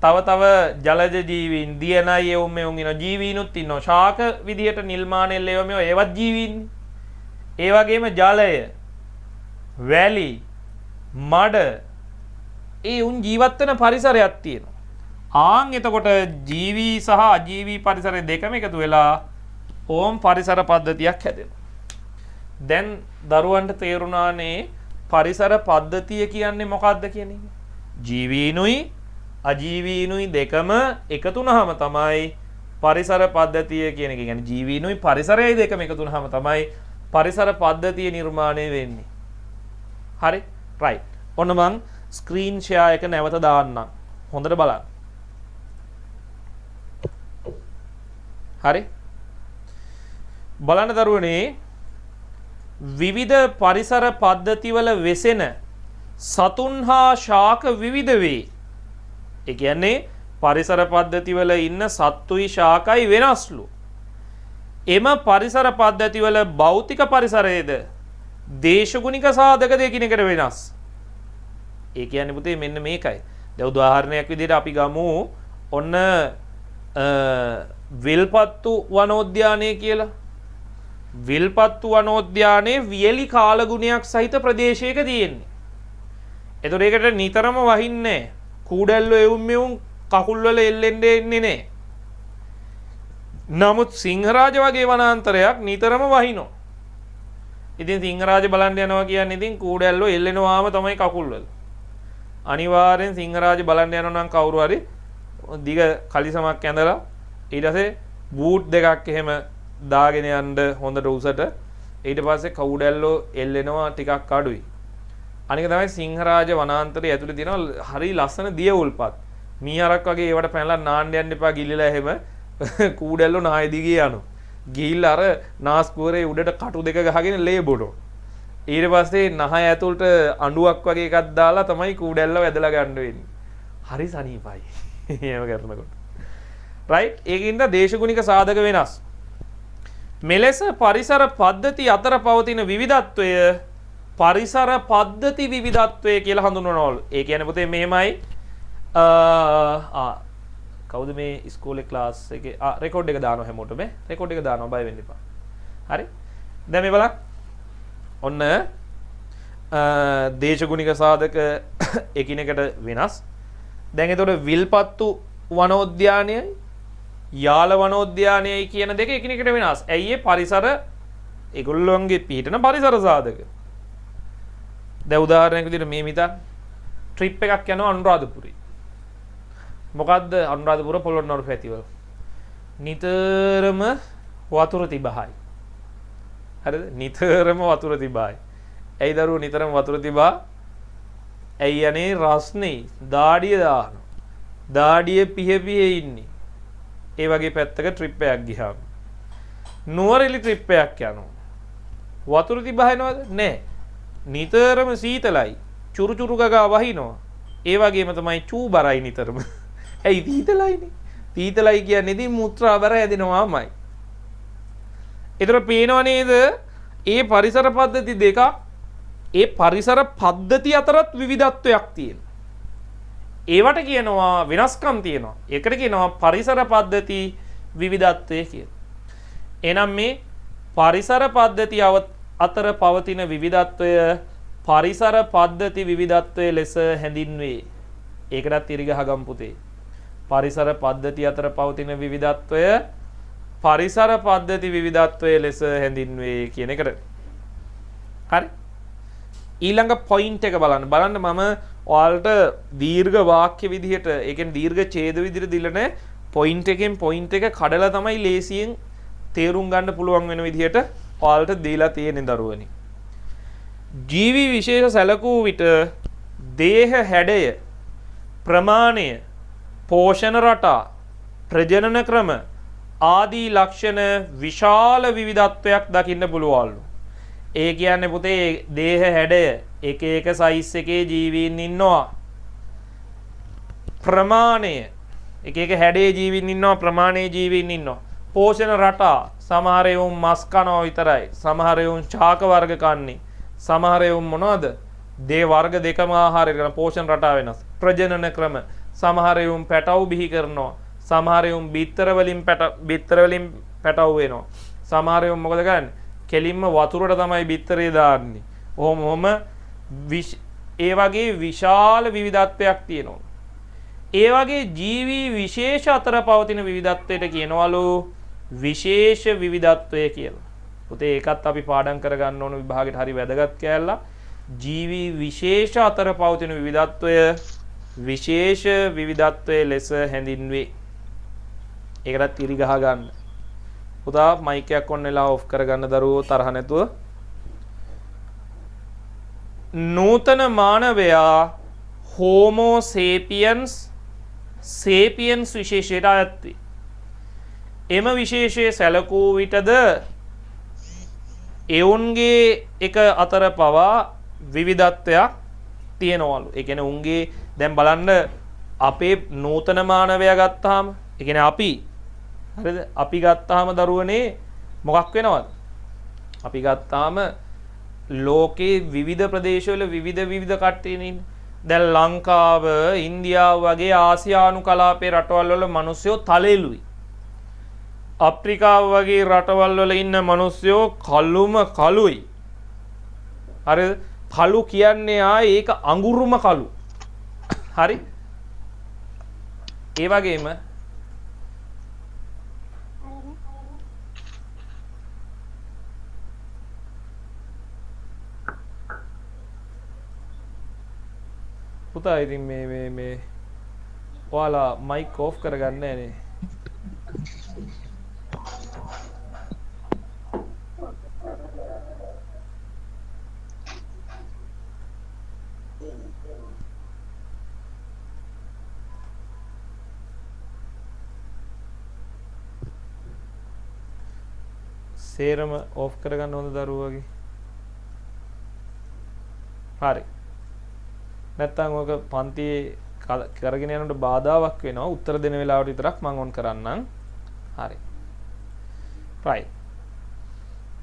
තව ජලජ ජීවීන්, දියනයි එවුම් මෙවුම් ඉන්නවා. ජීවීනුත් ඉන්නවා. ශාක විදියට නිල්මාණය ලැබෙම ඒවත් ජීවීන්. ඒ වගේම ජලය, වැලි, මඩ ඒ උන් ජීවත් වෙන පරිසරයක් තියෙනවා. ආන් එතකොට ජීවී සහ අජීවී පරිසරය දෙකම එකතු වෙලා ඕම් පරිසර පද්ධතියක් හැදෙනවා. දැන් දරුවන්ට තේරුණානේ පරිසර පද්ධතිය කියන්නේ මොකක්ද කියන එක. ජීවීනුයි අජීවීනුයි දෙකම එකතු වුනහම තමයි පරිසර පද්ධතිය කියන එක. කියන්නේ ජීවීනුයි පරිසරයයි දෙකම එකතු වුනහම තමයි පරිසර පද්ධතිය නිර්මාණය වෙන්නේ. හරි? right. ඔන්න මං ස්ක්‍රීන් ෂෙයා එක නැවත දාන්නම්. හොඳට බලන්න. හරි? බලන්න දරුවනේ විවිධ පරිසර පද්ධතිවල වෙසෙන සතුන් හා ශාක විවිධ වේ. ඒ කියන්නේ පරිසර පද්ධතිවල ඉන්න සත්තුයි ශාකයි වෙනස්ලු. එම පරිසර පද්ධතිවල භෞතික පරිසරයේද දේශගුණික සාධක දෙකිනෙකට වෙනස්. ඒ කියන්නේ පුතේ මෙන්න මේකයි. දැන් උදාහරණයක් විදිහට අපි ගමු ඔන්න විල්පත්තු වනෝද්‍යානය කියලා. විල්පත්තු වනෝද්‍යානයේ වියලි කාලගුණයක් සහිත ප්‍රදේශයක තියෙන්නේ. ඒතර ඒකට නිතරම වහින්නේ කූඩැල්ලෝ එවුම් මෙවුම් කකුල් වල එල්ලෙන්න එන්නේ නැහැ. නමුත් සිංහරාජ වගේ වනාන්තරයක් නිතරම වහිනවා. ඉතින් සිංහරාජ බලන්න යනවා කියන්නේ ඉතින් කූඩැල්ලෝ එල්ලෙනවාම තමයි කකුල් වල. අනිවාර්යෙන් සිංහරාජ බලන්න යනවා නම් කවුරු හරි දිග කලිසමක් ඇඳලා ඊට පස්සේ බූට් දෙකක් එහෙම දාගෙන යන්න හොඳට උසට. ඊට පස්සේ කවුඩැල්ලෝ එල්ලෙනවා ටිකක් අඩුයි. අනික තමයි සිංහරාජ වනාන්තරය ඇතුලේ තියෙන හරි ලස්සන දියවුල්පත්. මීහරක් වගේ ඒවට පැනලා නාන්න යන්න එපා ගිලිලා එහෙම කූඩැල්ලෝ නාය දිගේ යනවා. ගිහිල්ලා අර නාස්පුවරේ උඩට කටු දෙක ගහගෙන ලේ බොනවා. ඊට පස්සේ නහය ඇතුළට අඬුවක් වගේ එකක් දාලා තමයි කූඩැල්ලව ඇදලා ගන්න වෙන්නේ. හරි සනීපයි. එහෙම කරනකොට. right? ඒකින්ද දේශගුණික සාධක වෙනස්. මෙලෙස පරිසර පද්ධති අතර පවතින විවිධත්වය පරිසර පද්ධති විවිධත්වය කියලා හඳුන්වනවලු. ඒ කියන්නේ පුතේ මෙහෙමයි. කවුද මේ ඉස්කෝලේ ක්ලාස් එකේ රෙකෝඩ් එක දානවා හැමෝටම රෙකෝඩ් එක දානවා බය වෙන්න එපා. හරි. දැන් මේ බලන්න. ඔන්න දේශගුණික සාධක එකිනෙකට වෙනස්. දැන් එතකොට විල්පත්තු වනෝද්‍යානයයි යාල වනෝද්‍යානයයි කියන දෙක එකිනෙකට වෙනස්. ඇයි ඒ පරිසර ඒගොල්ලොන්ගේ පිහිටන පරිසර සාධක. දැන් උදාහරණයක් විදිහට මේ මිතා ට්‍රිප් එකක් යනවා අනුරාධපුරේ. මොකද්ද අනුරාධපුර පොළොන්නරු පැතිවල. නිතරම වතුර තිබහයි. හරිද? නිතරම වතුර තිබහයි. ඇයි දරුවෝ නිතරම වතුර තිබා? ඇයි යන්නේ රස්නේ දාඩිය දානවා. දාඩිය පිහ ඉන්නේ. ඒ වගේ පැත්තක ට්‍රිප් එකක් ගියාම. නුවරඑලි ට්‍රිප් එකක් යනවා. වතුර තිබහනවද? නැහැ. නිතරම සීතලයි. චුරු චුරු ගගා වහිනවා. ඒ වගේම තමයි චූබරයි නිතරම. ඇයි සීතලයිනේ. සීතලයි කියන්නේ ඉතින් මුත්‍රා බර හැදෙනවාමයි. ඒතර පේනව නේද? ඒ පරිසර පද්ධති දෙකක් ඒ පරිසර පද්ධති අතරත් විවිධත්වයක් තියෙනවා. ඒවට කියනවා වෙනස්කම් තියෙනවා. ඒකට කියනවා පරිසර පද්ධති විවිධත්වය කියලා. එහෙනම් මේ පරිසර පද්ධති අතර පවතින විවිධත්වය පරිසර පද්ධති විවිධත්වය ලෙස හැඳින්වේ. ඒකටත් ඉරිගහ ගම් පුතේ. පරිසර පද්ධති අතර පවතින විවිධත්වය පරිසර පද්ධති විවිධත්වය ලෙස හැඳින්වේ කියන එකට. හරි. ඊළඟ පොයින්ට් එක බලන්න. බලන්න මම ඔයාලට දීර්ඝ වාක්‍ය විදිහට, ඒ කියන්නේ දීර්ඝ ඡේද විදිහට දීලා නැහැ. පොයින්ට් එකෙන් පොයින්ට් එක කඩලා තමයි ලේසියෙන් තේරුම් ගන්න පුළුවන් වෙන විදිහට ඔයාලට දීලා තියෙන දරුවනි. ජීවි විශේෂ සැලකූ විට දේහ හැඩය, ප්‍රමාණය, පෝෂණ රටා, ප්‍රජනන ක්‍රම ආදී ලක්ෂණ විශාල විවිධත්වයක් දකින්න පුළුවන්ලු. ඒ කියන්නේ පුතේ දේහ හැඩය එක එක සයිස් එකේ ජීවීන් ඉන්නවා. ප්‍රමාණය එක එක හැඩේ ජීවීන් ඉන්නවා, ප්‍රමාණයේ ජීවීන් ඉන්නවා. පෝෂණ රටා සමහර ඒවුන් මස් කනවා විතරයි. සමහර ඒවුන් ශාක වර්ග කන්නේ. සමහර ඒවුන් මොනවද? දේ වර්ග දෙකම ආහාරය කරන පෝෂණ රටා වෙනස්. ප්‍රජනන ක්‍රම සමහර ඒවුන් පැටව් බිහි කරනවා. සමහර ඒවුන් බිත්තර වලින් පැටව් වෙනවා. සමහර ඒවුන් මොකද කරන්නේ? කෙලින්ම වතුරට තමයි බිත්තරේ දාන්නේ. ඔහොම ඒ වගේ විශාල විවිධත්වයක් තියෙනවා. ඒ වගේ ජීවි විශේෂ අතර පවතින විවිධත්වයට කියනවලු විශේෂ විවිධත්වය කියලා. පුතේ ඒකත් අපි පාඩම් කරගන්න ඕන විභාගෙට හරි වැදගත් කෑල්ල. ජීවි විශේෂ අතර පවතින විවිධත්වය විශේෂ විවිධත්වය ලෙස හැඳින්වේ. ඒකටත් ඉරි ගහ ගන්න. පුතා මයික් එකක් ඔන්න වෙලා ඔෆ් කරගන්න දරුවෝ තරහ නැතුව. නූතන මානවයා හෝමෝ සේපියන්ස් විශේෂයට අයත් වේ. එම විශේෂයේ සැලකූ විටද එවුන්ගේ එක අතර පවා විවිධත්වයක් තියෙනවලු. ඒ කියන්නේ උන්ගේ දැන් බලන්න අපේ නූතන මානවයා ගත්තාම, ඒ කියන්නේ අපි හරිද? අපි ගත්තාම දරුවනේ මොකක් වෙනවද? අපි ගත්තාම ලෝකේ විවිධ ප්‍රදේශවල විවිධ කට්ටියනේ ඉන්නේ. දැන් ලංකාව, ඉන්දියාව වගේ ආසියානු කලාපයේ රටවල් වල මිනිස්සුયો තලෙලුයි. අප්‍රිකාව වගේ රටවල් වල ඉන්න මිනිස්සුયો කළුයි. හරිද? කළු කියන්නේ ඒක අඟුරුම කළු. හරි? ඒ වගේම පුතා ඉතින් මේ ඔයාලා මයික් ඕෆ් කරගන්න නෑනේ. සේරම ඕෆ් කරගන්න හොඳ දරුවෝගේ. හරි. නැත්තම් ඔක පන්තියේ කරගෙන යනකොට බාධාවක් වෙනවා. උත්තර දෙන වෙලාවට විතරක් මම ඔන් කරන්නම්. හරි. right.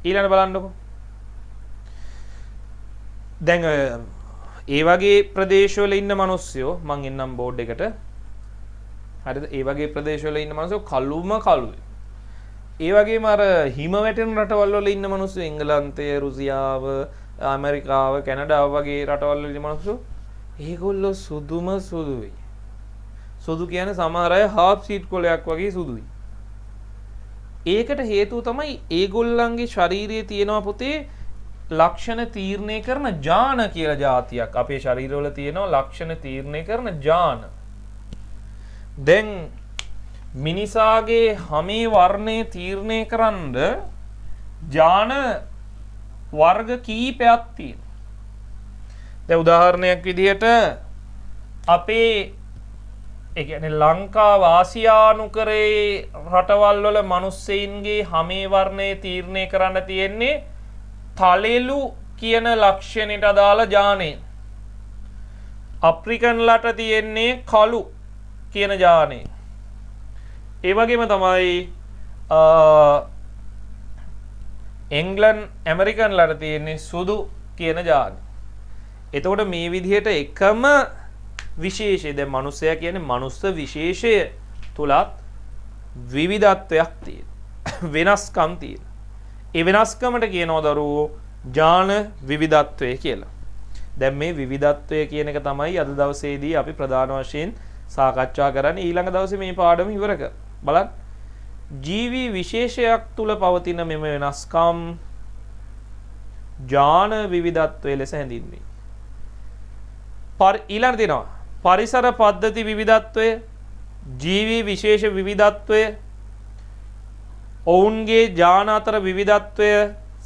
ඊළඟ බලන්නකො. දැන් ඒ වගේ ප්‍රදේශවල ඉන්න මිනිස්සුયો මං එන්නම් බෝඩ් එකට. හරිද? ඒ වගේ ප්‍රදේශවල ඉන්න මිනිස්සු කළුම කළුයි. ඒ වගේම අර හිම වැටෙන රටවල් වල ඉන්න මිනිස්සු එංගලන්තය, රුසියාව, ඇමරිකාව, කැනඩාව වගේ රටවල් වල ඉන්න මිනිස්සු ඒගොල්ලෝ සුදුම සුදුයි. සුදු කියන්නේ සමහර අය හාෆ් සීට් කොලයක් වගේ සුදුයි. ඒකට හේතුව තමයි ඒගොල්ලන්ගේ ශරීරයේ තියෙනවා පුතේ ලක්ෂණ තීරණය කරන ජාන කියලා જાතියක්. අපේ ශරීරවල තියෙනවා ලක්ෂණ තීරණය කරන ජාන. දැන් මිනිසාගේ හැමේ වර්ණය තීරණය කරන්න ජාන වර්ග කීපයක් තියෙනවා. දැන් උදාහරණයක් විදිහට අපේ ඒ කියන්නේ ලංකාව ආසියානුකරේ රටවල් වල මිනිස්සෙයින්ගේ හැමේ වර්ණය තීරණය කරන්න තියෙන්නේ තලෙලු කියන ලක්ෂණයට අදාළ ජානේ. අප්‍රිකන්ලට තියෙන්නේ කළු කියන ජානේ. ඒ වගේම තමයි එංග්ලන්ඩ් ඇමරිකන්ලට තියෙන්නේ සුදු කියන ජානේ. එතකොට මේ විදිහට එකම විශේෂය දැන් මනුස්සයා කියන්නේ මනුස්ස විශේෂය තුලත් විවිධත්වයක් තියෙනවා. වෙනස්කම් තියෙනවා. ඒ වෙනස්කමට කියනවා දරුවෝ ජාන විවිධත්වය කියලා. දැන් මේ විවිධත්වය කියන එක තමයි අද දවසේදී අපි ප්‍රධාන වශයෙන් සාකච්ඡා කරන්නේ. ඊළඟ දවසේ මේ පාඩම ඉවර කර බලන්න. ජීවි විශේෂයක් තුල පවතින මෙම වෙනස්කම් ජාන විවිධත්වය ලෙස හැඳින්වේ. ඊළඟ දිනවා පරිසර පද්ධති විවිධත්වය, ජීවි විශේෂ විවිධත්වය, ඔවුන්ගේ ජාන අතර විවිධත්වය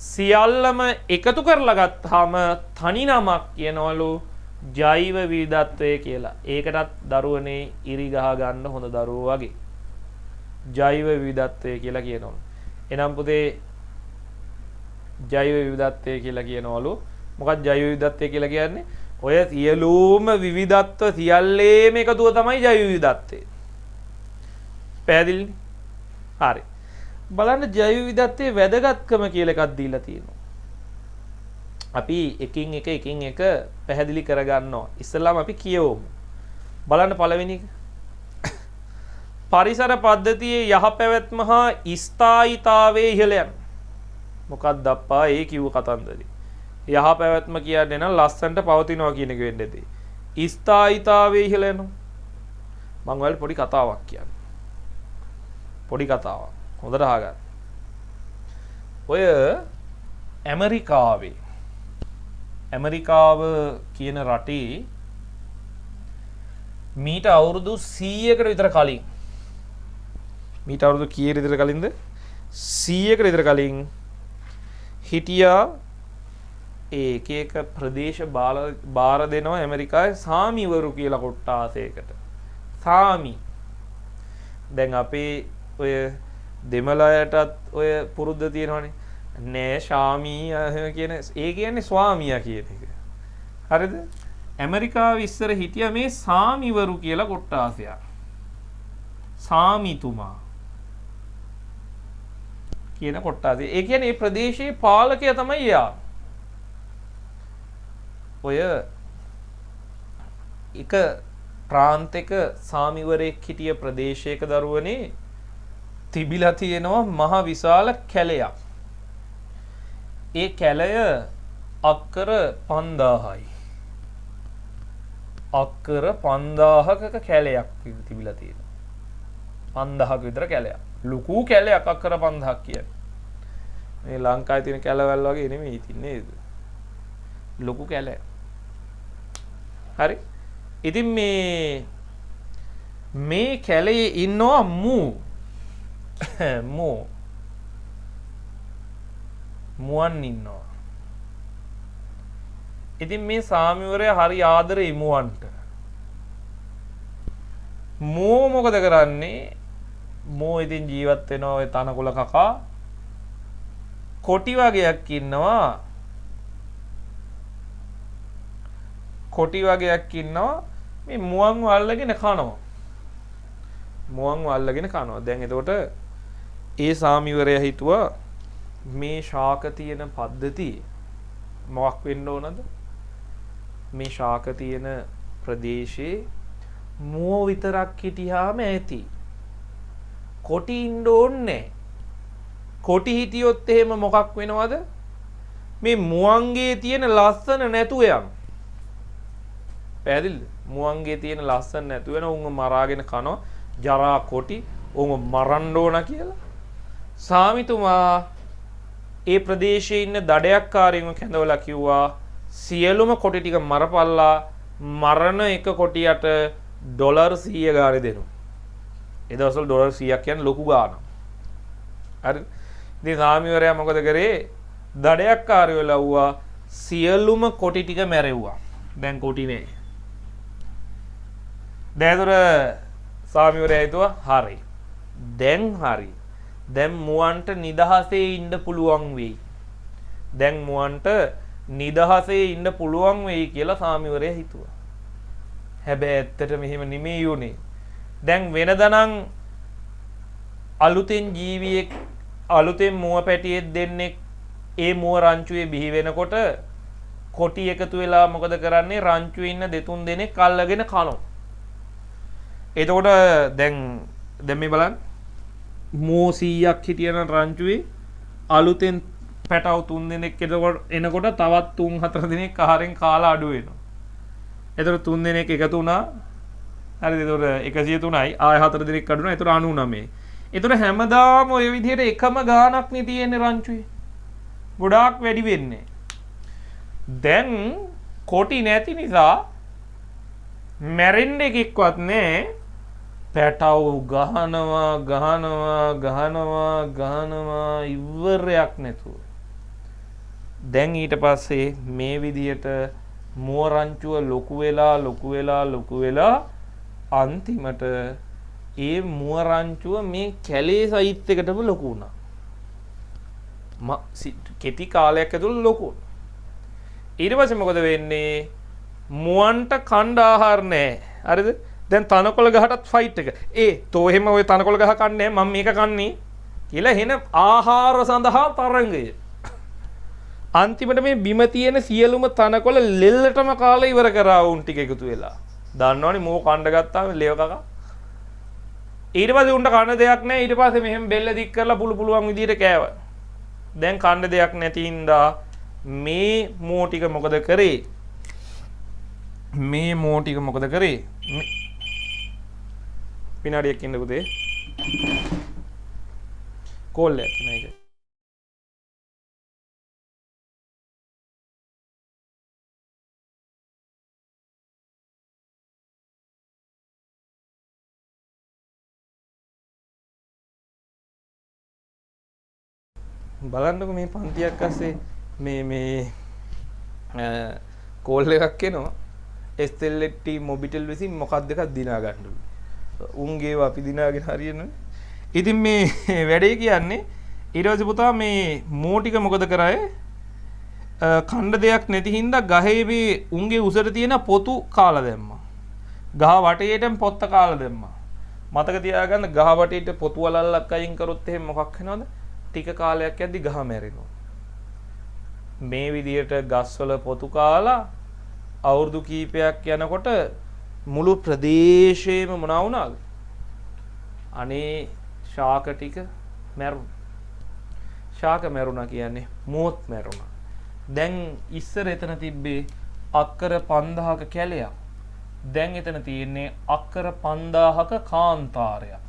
සියල්ලම එකතු කරලා ගත්තාම තනි නමක් කියනවලු ජෛව විවිධත්වය කියලා. ඒකටත් දරුවනේ ඉරි ගහ ගන්න හොඳ දරුවෝ වගේ. ජෛව විවිධත්වය කියලා කියනවලු. එනම් පුතේ ජෛව විවිධත්වය කියලා කියනවලු. මොකක්ද ජෛව විවිධත්වය කියලා කියන්නේ? ඔය සියලුම විවිධත්ව සියල්ලේම එකතුව තමයි ජෛව විවිධත්වය. පැහැදිලිනේ? හරි. බලන්න ජෛව විවිධත්වයේ වැදගත්කම කියලා එකක් දීලා තියෙනවා. අපි එකින් එක පැහැදිලි කරගන්නවා. ඉස්සෙල්ලාම අපි කියවමු. බලන්න පළවෙනි එක. පරිසර පද්ධතියේ යහපැවැත්ම හා ස්ථායීතාවයේ ඉහළ යන. මොකක්ද අප්පා ඒ කිව්ව කතන්දරේ? යහපැවැත්ම කියන්නේ නම් ලස්සනට පවතිනවා කියන එක වෙන්න ඇති. ස්ථායීතාවයේ ඉහළ යනවා. මම ඔයාලට පොඩි කතාවක් කියන්නම්. පොඩි කතාවක්. හොඳට අහගන්න. ඔය ඇමරිකාව කියන රටේ මීට අවුරුදු 100කට විතර කලින් මීට අවුරුදු කීයකට විතර කලින්ද 100කට විතර කලින් හිටියා ඒක ප්‍රදේශ බාර දෙනවා ඇමරිකාවේ සාමිවරු කියලා කොට්ටාසයකට. සාමි දැන් අපේ ඔය දෙමළ අයටත් ඔය පුරුද්ද තියෙනවනේ නෑ ශාමී කියන ඒ කියන්නේ ස්වාමියා කියන එක. හරිද? ඇමරිකාවේ ඉස්සර හිටියා මේ සාමිවරු කියලා කොට්ටාසයක්. සාමිතුමා කියන කොට්ටාසය. ඒ කියන්නේ මේ ප්‍රදේශයේ පාලකයා තමයි එයා. ඔය එක ප්‍රාන්තයක සාමිවරයෙක් හිටිය ප්‍රදේශයක දරුවනේ තිබිලා තියෙනවා මහ විශාල කැලයක්. ඒ කැලය අක්කර 5000යි. අක්කර 5000ක කැලයක් තිබිලා තියෙනවා. 5000ක විතර කැලයක්. ලොකු කැලයක් අක්කර 5000ක් කියන්නේ. මේ ලංකාවේ තියෙන කැලවල් වගේ නෙමෙයි ඉතින් නේද? ලොකු කැලයක්. හරි? ඉතින් මේ කැලේ ඉන්නවා මුවන් ඉන්නවා. ඉතින් මේ සාමිවරයා හරි ආදරේ මුවන්ට. මොකද කරන්නේ? ඉතින් ජීවත් වෙනවා ඔය තනකොළ කකා. කොටි වගේක් ඉන්නවා. මේ මුවන් වල්ලගෙන කනවා. දැන් එතකොට ඒ සාමිවරයා හිතුවා මේ ශාක තියෙන පද්ධතිය මොකක් වෙන්න ඕනද? මේ ශාක තියෙන ප්‍රදේශේ මුව විතරක් හිටියාම ඇති. කොටි ඉන්න ඕනේ. කොටි හිටියොත් එහෙම මොකක් වෙනවද? මේ මුවන්ගේ තියෙන ලස්සන නැතුව යන. පැහැදිලිද? මුවන්ගේ තියෙන ලස්සන නැතුව වෙන උන් මරාගෙන කනවා. ජරා කොටි උන් මරන්න ඕන කියලා. සාමිතුමා ඒ ප්‍රදේශයේ ඉන්න දඩයක්කාරයන්ව කැඳවලා කිව්වා සියලුම කොටි ටික මරපල්ලා මරණ එක කොටියට ඩොලර් 100 ගානේ දෙනවා. ඒ දවස්වල ඩොලර් 100ක් කියන්නේ ලොකු ගාණක්. හරි. ඉතින් සාමිවරයා මොකද කරේ? දඩයක්කාරයෝ ලව්වා සියලුම කොටි ටික මැරෙව්වා. දැන් කොටි නෑ. දැන්තර සාමිවරයා හිතුවා හරි. දැන් හරි. දැන් මුවන්ට නිදහසේ ඉන්න පුළුවන් වෙයි. දැන් මුවන්ට නිදහසේ ඉන්න පුළුවන් වෙයි කියලා සාමිවරයා හිතුවා. හැබැයි ඇත්තට මෙහෙම නෙමෙයි උනේ. දැන් වෙනදනම් අලුතෙන් ජීවියෙක් අලුතෙන් මුව පැටියෙක් දෙන්නෙක් ඒ මුව රංචුවේ බිහි වෙනකොට කොටි එකතු වෙලා මොකද කරන්නේ? රංචුවේ ඉන්න දෙතුන් දෙනෙක් අල්ලගෙන කනවා. එතකොට දැන් මේ බලන්න මෝ 100ක් හිටියන රංචුවේ අලුතෙන් පැටව 3 දෙනෙක් එනකොට තවත් 3-4 දෙනෙක් ආහාරයෙන් කාලා අඩු වෙනවා. එතකොට 3 දෙනෙක් එකතු වුණා. හරිද? එතකොට 103යි ආය 4 දෙනෙක් අඩු වුණා. එතකොට 99. එතකොට හැමදාම ඔය විදිහට එකම ගාණක් නේ තියෙන්නේ රංචුවේ. ගොඩාක් වැඩි වෙන්නේ. දැන් කොටි නැති නිසා මැරෙන්න එකෙක්වත් නැහැ. පැටව ගහනවා ඉවරයක් නැතුව. දැන් ඊට පස්සේ මේ විදිහට මුව රංචුව ලොකු වෙලා අන්තිමට ඒ මුව රංචුව මේ කැලේ සයිත් එකටම ලොකු වුණා. කෙටි කාලයක් ඇතුළත ලොකු. ඊට පස්සේ මොකද වෙන්නේ? මුවන්ට කණ්ඩ ආහාර නැහැ. හරිද? දැන් තනකොළ ගහටත් ෆයිට් එක. තෝ එහෙම ඔය තනකොළ ගහ කන්නේ මම මේක කන්නේ කියලා එහෙන ආහාර සඳහා තරංගය. අන්තිමට මේ බිම තියෙන සියලුම තනකොළ ලෙල්ලටම කාලා ඉවර කරා උන් ටික එකතු වෙලා. දන්නවනේ මෝ කණ්ඩ ගත්තාම ලේව කකා. ඊට පස්සේ උන්ට කන්න දෙයක් නැහැ. ඊට පස්සේ මෙහෙම බෙල්ල දික් කරලා පුළුවන් විදියට කෑවා. දැන් කන්න දෙයක් නැති හින්දා මේ මෝ ටික මොකද කරේ? විනාඩියක් ඉන්න පුතේ. කෝල් එකක් මේක. බලන්නකො මේ පන්තියක් අස්සේ මේ කෝල් එකක් එනවා. SLT මොබිටෙල් විසින් මොකක්ද එකක් දිනා ගන්න. උන්ගේ අපි දිනාගෙන හරියන්නේ. ඉතින් මේ වැඩේ කියන්නේ ඊට පස්සේ පුතා මේ මෝ ටික මොකද කරායේ? ඛණ්ඩ දෙයක් නැති හින්දා ගහේ මේ උන්ගේ උසට තියෙන පොතු කාලා දැම්මා. ගහ වටේටම පොත්ත කාලා දැම්මා. මතක තියාගන්න ගහ වටේට පොතු වලල්ලක් අයින් කරොත් එහෙම මොකක් වෙනවද? ටික කාලයක් යද්දි ගහ මැරෙනවා. මේ විදියට ගස්වල පොතු කාලා අවුරුදු කීපයක් යනකොට මුළු ප්‍රදේශයේම මොනවා වුණාද? අනේ ශාක ටික මැරුණා. ශාක මැරුණා කියන්නේ මුවත් මැරුණා. දැන් ඉස්සර එතන තිබ්බේ අක්කර 5000ක කැලයක්. දැන් එතන තියෙන්නේ අක්කර 5000ක කාන්තාරයක්.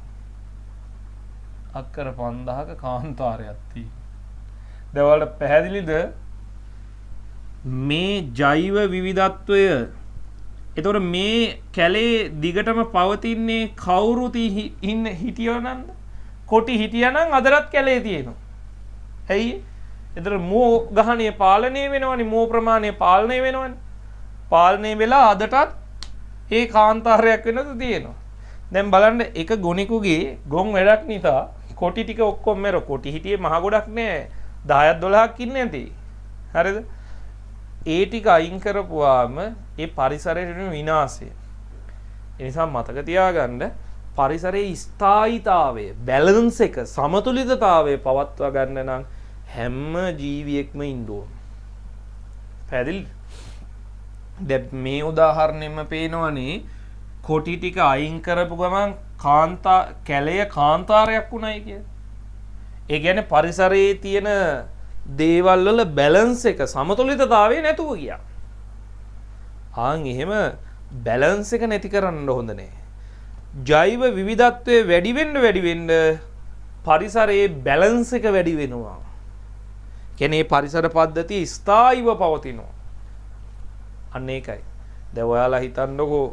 අක්කර 5000ක කාන්තාරයක් තියෙනවා. දැන් ඔයාලට පැහැදිලිද මේ ජෛව විවිධත්වය? එතකොට මේ කැලේ දිගටම පවතින්නේ කවුරුත් හිටියනනම් කොටි හිටියනම් අදටත් කැලේ තියෙනවා. ඇයි? එතකොට මෝ ගහණය පාලනය වෙනවනේ, මෝ ප්‍රමාණය පාලනය වෙනවනේ. පාලනය වෙලා අදටත් ඒ කාන්තාරයක් වෙනද තියෙනවා. දැන් බලන්න එක ගොනෙකුගේ ගොන් වැඩක් නිසා කොටි ටික ඔක්කොම මැර. කොටි හිටියේ මහ ගොඩක් නෑ. 10ක් 12ක් ඉන්නේ නැති. හරිද? ඒ ටික අයින් කරපුවාම ඒ පරිසරයේ වෙන විනාශය. ඒ නිසා මතක තියාගන්න පරිසරයේ ස්ථායීතාවය, බැලන්ස් එක, සමතුලිතතාවය පවත්වා ගන්න නම් හැම ජීවියෙක්ම ඉන්න ඕන. පැහැදිලිද? දැන් මේ උදාහරණයෙම පේනවනේ කොටි ටික අයින් කරපු ගමන් කැලය කාන්තාරයක් වුණයි කිය. ඒ කියන්නේ පරිසරයේ තියෙන දේවල් වල බැලන්ස් එක සමතුලිතතාවය නැතුව ගියා. ආන් එහෙම බැලන්ස් එක නැති කරන්න හොඳ නෑ. ජෛව විවිධත්වයේ වැඩි වෙන්න පරිසරයේ බැලන්ස් එක වැඩි වෙනවා. කියන්නේ පරිසර පද්ධතිය ස්ථායීව පවතිනවා. අන්න ඒකයි. දැන් ඔයාලා හිතන්නකෝ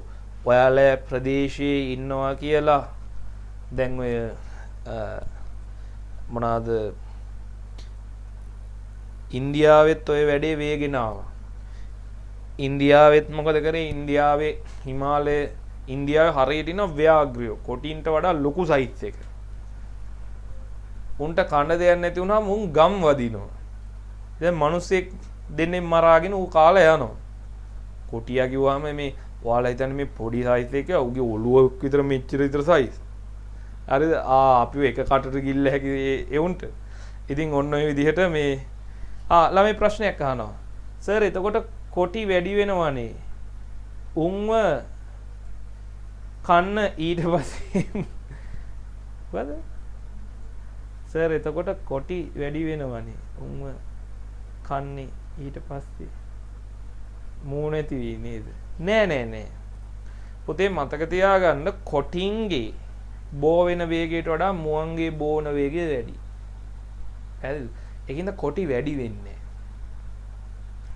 ඔයාලා ප්‍රදේශයේ ඉන්නවා කියලා දැන් ඔය මොනවාද ඉන්දියාවෙත් ඔය වැඩේ වේගෙන ආවා. ඉන්දියාවෙත් මොකද කරේ? ඉන්දියාවේ හිමාලය ඉන්දියාවේ හරියට ඉන්න ව්‍යාග්‍රයෝ කොටින්ට වඩා ලොකු සයිස් එක. උන්ට කන්න දෙයක් නැති වුණාම උන් ගම් වදිනවා. දැන් මිනිස්සෙක් දෙන්නේ මරාගෙන ඌ කාලා යනවා. කොටියා කිව්වම මේ ඔයාලා හිතන්නේ මේ පොඩි සයිස් එක උගේ ඔළුව විතර මෙච්චර විතර සයිස්. හරිද? අපිව එක කටට ගිල්ල හැකි ඒ උන්ට. ඉතින් ඔන්න ඔය විදිහට මේ ළමයි ප්‍රශ්නයක් අහනවා. සර් එතකොට කොටි වැඩි වෙනවනේ. උන්ව කන්න ඊට පස්සේ මොකද? සර් එතකොට කොටි වැඩි වෙනවනේ. උන්ව කන්නේ ඊට පස්සේ මූ නැති වෙයි නේද? නෑ. පුතේ මතක තියාගන්න කොටින්ගේ බෝ වෙන වේගයට වඩා මුවන්ගේ බෝන වේගය වැඩි. හරිද? ඒකින්ද කොටි වැඩි වෙන්නේ.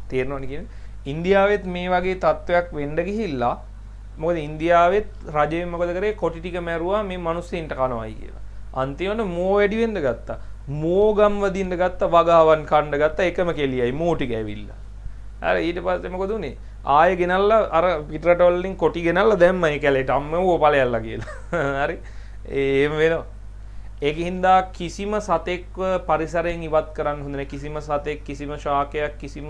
තේරෙනවද කියන්නේ? ඉන්දියාවෙත් මේ වගේ තත්වයක් වෙන්න ගිහිල්ලා මොකද ඉන්දියාවෙත් රජයෙන් මොකද කරේ කොටි ටික මැරුවා මේ මිනිස්සුන්ට කනවයි කියලා. අන්තිමට මෝ වැඩි වෙන්න ගත්තා. මෝ ගම් වදින්න ගත්තා, වගාවන් කන්න ගත්තා, එකම කෙලියයි මෝ ටික ඇවිල්ලා. හරි ඊට පස්සේ මොකද උනේ? ආයෙ ගෙනල්ලා අර පිටරට වලින් කොටි ගෙනල්ලා දැම්ම ඒ කැලේට අම්මෝ ඵලයල්ලා කියලා. හරි එහෙම වෙනවා. ඒකින්ද කිසිම සතෙක්ව පරිසරයෙන් ඉවත් කරන්න හොඳ නැහැ. කිසිම සතෙක්, කිසිම ශාකයක්, කිසිම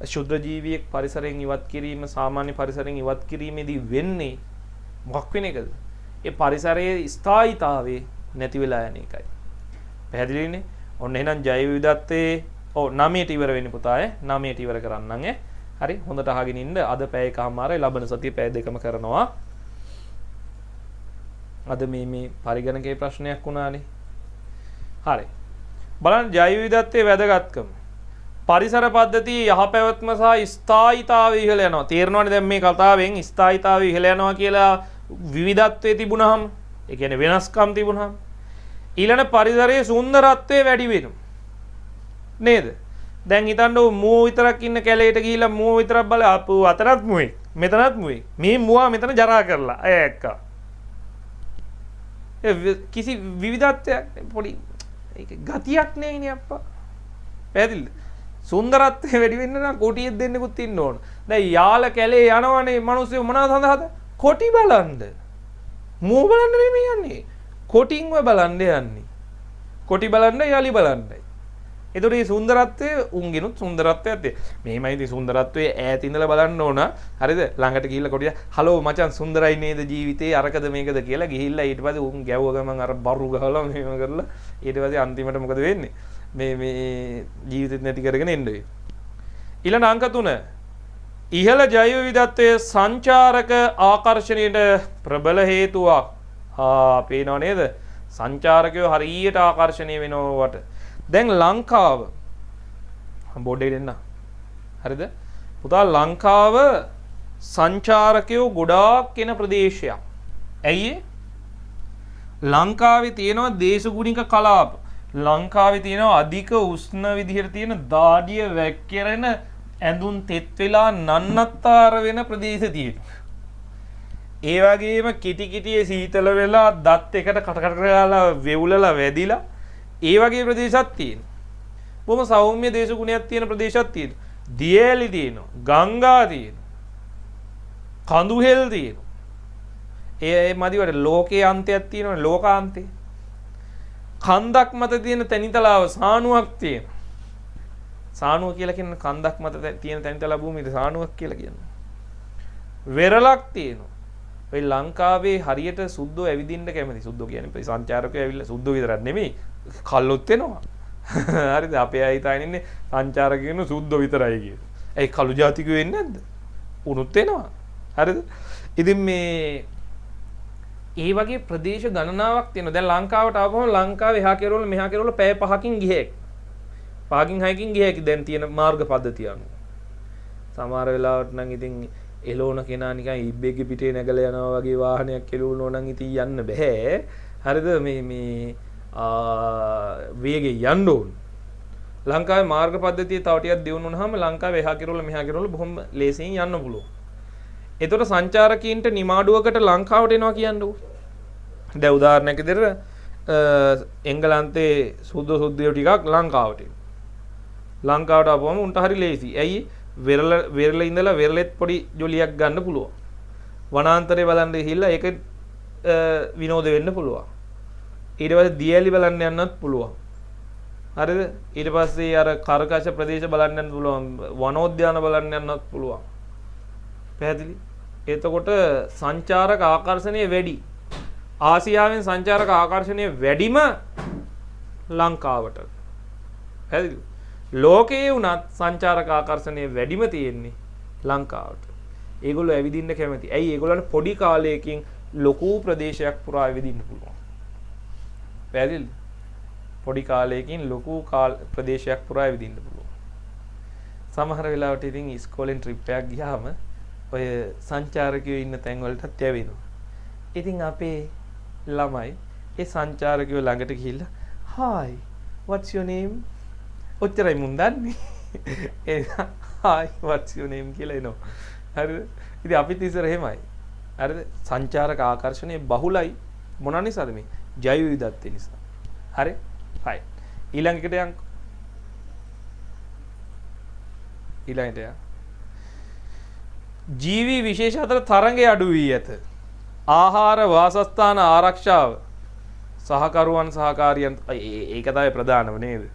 ශුද්ධ ජීවියෙක් පරිසරයෙන් ඉවත් කිරීම සාමාන්‍ය පරිසරයෙන් ඉවත් කිරීමේදී වෙන්නේ මොකක් වෙන එකද? ඒ පරිසරයේ ස්ථායීතාවය නැති වෙලා යන එකයි. පැහැදිලිනේ? ඔන්න එහෙනම් ජෛව විවිධත්වයේ 9ට ඉවර වෙන්නේ පුතා ඈ 9ට ඉවර කරන්නම් ඈ. හරි හොඳට අහගෙන ඉන්න. අද පැය එකමාරයි ලබන සතිය පැය දෙකම කරනවා. අද මේ පරිගණකයේ ප්‍රශ්නයක් වුණානේ. හරි. බලන්න ජෛව විවිධත්වයේ වැදගත්කම. පරිසර පද්ධතියේ යහපැවැත්ම සහ ස්ථායීතාවය ඉහළ යනවා. තේරෙනවනේ දැන් මේ කතාවෙන් ස්ථායීතාවය ඉහළ යනවා කියලා විවිධත්වයේ තිබුණාම, ඒ කියන්නේ වෙනස්කම් තිබුණාම ඊළඟ පරිසරයේ සුන්දරත්වය වැඩි වෙනවා. නේද? දැන් හිතන්න මූ විතරක් ඉන්න කැලේට ගිහිල්ලා මූ විතරක් බල අපු අතරත් මුවේ මෙතනත් මුවේ මේ මුවා මෙතන ජරා කරලා අය එක්ක කිසි විවිධත්වයක් පොඩි ඒක ගතියක් නෑනේ අප්පා. පැහැදිලිද? සුන්දරත්වය වැඩි වෙන්න නම් කොටියෙක් දෙන්නෙකුත් ඉන්න ඕන. දැන් යාල කැලේ යනවනේ මිනිස්සු මොනවද සඳහාද? කොටි බලන්න. මූ බලන්න නෙමෙයි යන්නේ. කොටින්ව බලන්න යන්නේ. කොටි බලන්න යාලි බලන්නයි. එතකොට මේ සුන්දරත්වය උන්ගෙනුත් සුන්දරත්වයක් තියෙනවා. මෙහෙමයි ඉතින් සුන්දරත්වයේ ඈත ඉඳලා බලන්න ඕන. හරිද? ළඟට ගිහිල්ලා කොටිය හලෝ මචං සුන්දරයි නේද ජීවිතේ අරකද මේකද කියලා ගිහිල්ලා ඊට පස්සේ උන් ගැව්ව ගමන් අර බරු ගහලා මෙහෙම කරලා ඊට පස්සේ අන්තිමට මොකද වෙන්නේ? මේ ජීවිතෙත් නැති කරගෙන එන්නේ. ඊළඟ අංක 3. ඉහළ ජෛව විවිධත්වයේ සංචාරක ආකර්ෂණයට ප්‍රබල හේතුවක්. පේනව නේද? සංචාරකයෝ හරියට ආකර්ෂණය වෙනවට. දැන් ලංකාව බෝඩේ දෙන්න. හරිද? පුතා ලංකාව සංචාරකයෝ ගොඩාක් එන ප්‍රදේශයක්. ඇයි ලංකාවේ තියෙනවා දේශගුණික කලාප. ලංකාවේ තියෙනවා අධික උෂ්ණ විදිහට තියෙන දාඩිය වැක්කිරෙන ඇඳුම් තෙත් වෙලා නන්නත්තර වෙන ප්‍රදේශ තියෙනවා. ඒ වගේම කිටි කිටියේ සීතල වෙලා දත් එකට කටකට කරලා වෙවුලලා වැදිලා ඒ වගේ ප්‍රදේශයක් තියෙනවා. බොහොම සෞම්‍ය දේශගුණයක් තියෙන ප්‍රදේශයක් තියෙනවා. දියැලි තියෙනවා, ගංගා තියෙනවා, කඳුහෙල් තියෙනවා. ඒ මදිවට ලෝකයේ අන්තයක් තියෙනවා, ලෝකාන්තේ. කන්දක් මත තියෙන තැනිතලාව සානුවක් තියෙනවා. සානුව කියලා කියන කන්දක් මත තියෙන තැනිතලා භූමියට සානුවක් කියලා කියනවා. වෙරළක් තියෙනවා. ඔය ලංකාවේ හරියට සුද්දෝ ඇවිදින්න කැමති. සුද්දෝ කියන්නේ සංචාරකයෝ ඇවිල්ලා සුද්දෝ විතරක් නෙමෙයි කල්ලොත් වෙනවා. හරිද? අපේ අය හිතාගෙන ඉන්නේ සංචාරකයෝ සුද්දෝ විතරයි කියලා. ඒ කළු ජාතිකයෝ වෙන්නේ නැද්ද? උණුත් වෙනවා. හරිද? ඉතින් මේ ඒ වගේ ප්‍රදේශ ගණනාවක් තියෙනවා. දැන් ලංකාවට ආවම ලංකාවේ එහා කෙරවල මෙහා කෙරවල පැය 5කින් ගිහෙක්. 5කින් 6කින් ගිහෙක් දැන් තියෙන මාර්ග පද්ධතිය අනුව. සමහර වෙලාවට නම් ඉතින් එළෝන කෙනා නිකන් ඉබ්බෙක්ගේ පිටේ නැගලා යනවා වගේ වාහනයක් එළවුණෝ නම් ඉතින් යන්න බෑ. හරිද? මේ වේගෙන් යන්න ඕන. ලංකාවේ මාර්ග පද්ධතිය තව ටිකක් දියුණු වුණාම ලංකාවේ එහා කෙරවල මෙහා කෙරවල බොහොම ලේසියෙන් යන්න පුළුවන්. එතකොට සංචාරකීන්ට නිමාඩුවකට ලංකාවට එනවා කියන්නකෝ. දැන් උදාහරණයක් විදිහට එංගලන්තේ සුද්ධියෝ ටිකක් ලංකාවට එනවා. ලංකාවට ආවම උන්ට හරි ලේසි. ඇයි? වෙරළ ඉඳලා වෙරළෙත් පොඩි ජොලියක් ගන්න පුළුවන්. වනාන්තරේ බලන්න ගිහිල්ලා ඒක විනෝද වෙන්න පුළුවන්. ඊට පස්සේ දියැලි බලන්න යන්නත් පුළුවන්. හරිද? ඊට පස්සේ අර කර්කශ ප්‍රදේශ බලන්න යන්න පුළුවන්. වනෝද්‍යාන බලන්න යන්නත් පුළුවන්. පැහැදිලි? එතකොට සංචාරක ආකර්ෂණය වැඩි. ආසියාවෙන් සංචාරක ආකර්ෂණය වැඩිම ලංකාවට. පැහැදිලි? ලෝකයේ වුණත් සංචාරක ආකර්ෂණය වැඩිම තියෙන්නේ ලංකාවට. ඒගොල්ලෝ ඇවිදින්න කැමති. ඇයි? ඒගොල්ලන්ට පොඩි කාලයකින් ලොකු ප්‍රදේශයක් පුරා ඇවිදින්න පුළුවන්. පැහැදිලිද? පොඩි කාලයකින් ලොකු ප්‍රදේශයක් පුරා ඇවිදින්න පුළුවන්. සමහර වෙලාවට ඉතින් ඉස්කෝලෙන් ට්‍රිප් එකක් ගියාම ඔය සංචාරකයෝ ඉන්න තැන් වලටත් යවෙනවා. ඉතින් අපේ ළමයි ඒ සංචාරකයෝ ළඟට ගිහිල්ලා "Hi, what's your name?" ඔච්චරයි මුන් දන්නේ. ඒ "Hi, what's your name" කියලා එනවා. හරිද? ඉතින් අපිත් ඉස්සර එහෙමයි. හරිද? සංචාරක ආකර්ෂණය බහුලයි. මොන නිසාද මේ? ජෛව විවිධත්වය නිසා. හරි? right. ඊළඟට යන්න. ඊළඟට යන්න. ජීවී විශේෂ අතර තරඟය අඩු වී ඇත. ආහාර වාසස්ථාන ආරක්ෂාව සහකරුවන් සහකාරියන් ඒක තමයි ප්‍රධානම නේද?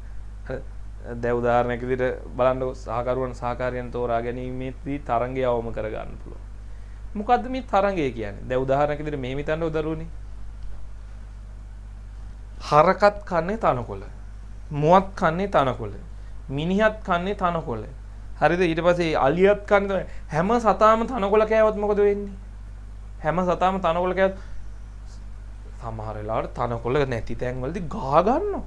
දැන් උදාහරණයක් විදිහට බලන්නකො සහකරුවන් සහකාරියන් තෝරා ගැනීමේදී තරඟය අවම කර ගන්න පුළුවන්. මොකද්ද මේ තරඟය කියන්නේ? දැන් උදාහරණයක් විදිහට මෙහෙම හිතන්න දරුවනේ. හරකත් කන්නේ තනකොළ. මුවත් කන්නේ තනකොළ. මිනිහත් කන්නේ තනකොළ. හරිද? ඊට පස්සේ අලියත් කන්නේ හැම සතාම තනකොළ කෑවොත් මොකද වෙන්නේ? හැම සතාම තනකොළ කෑවොත් සමහර වෙලාවට තනකොළ නැති තැන් වලදී ගා ගන්නවා.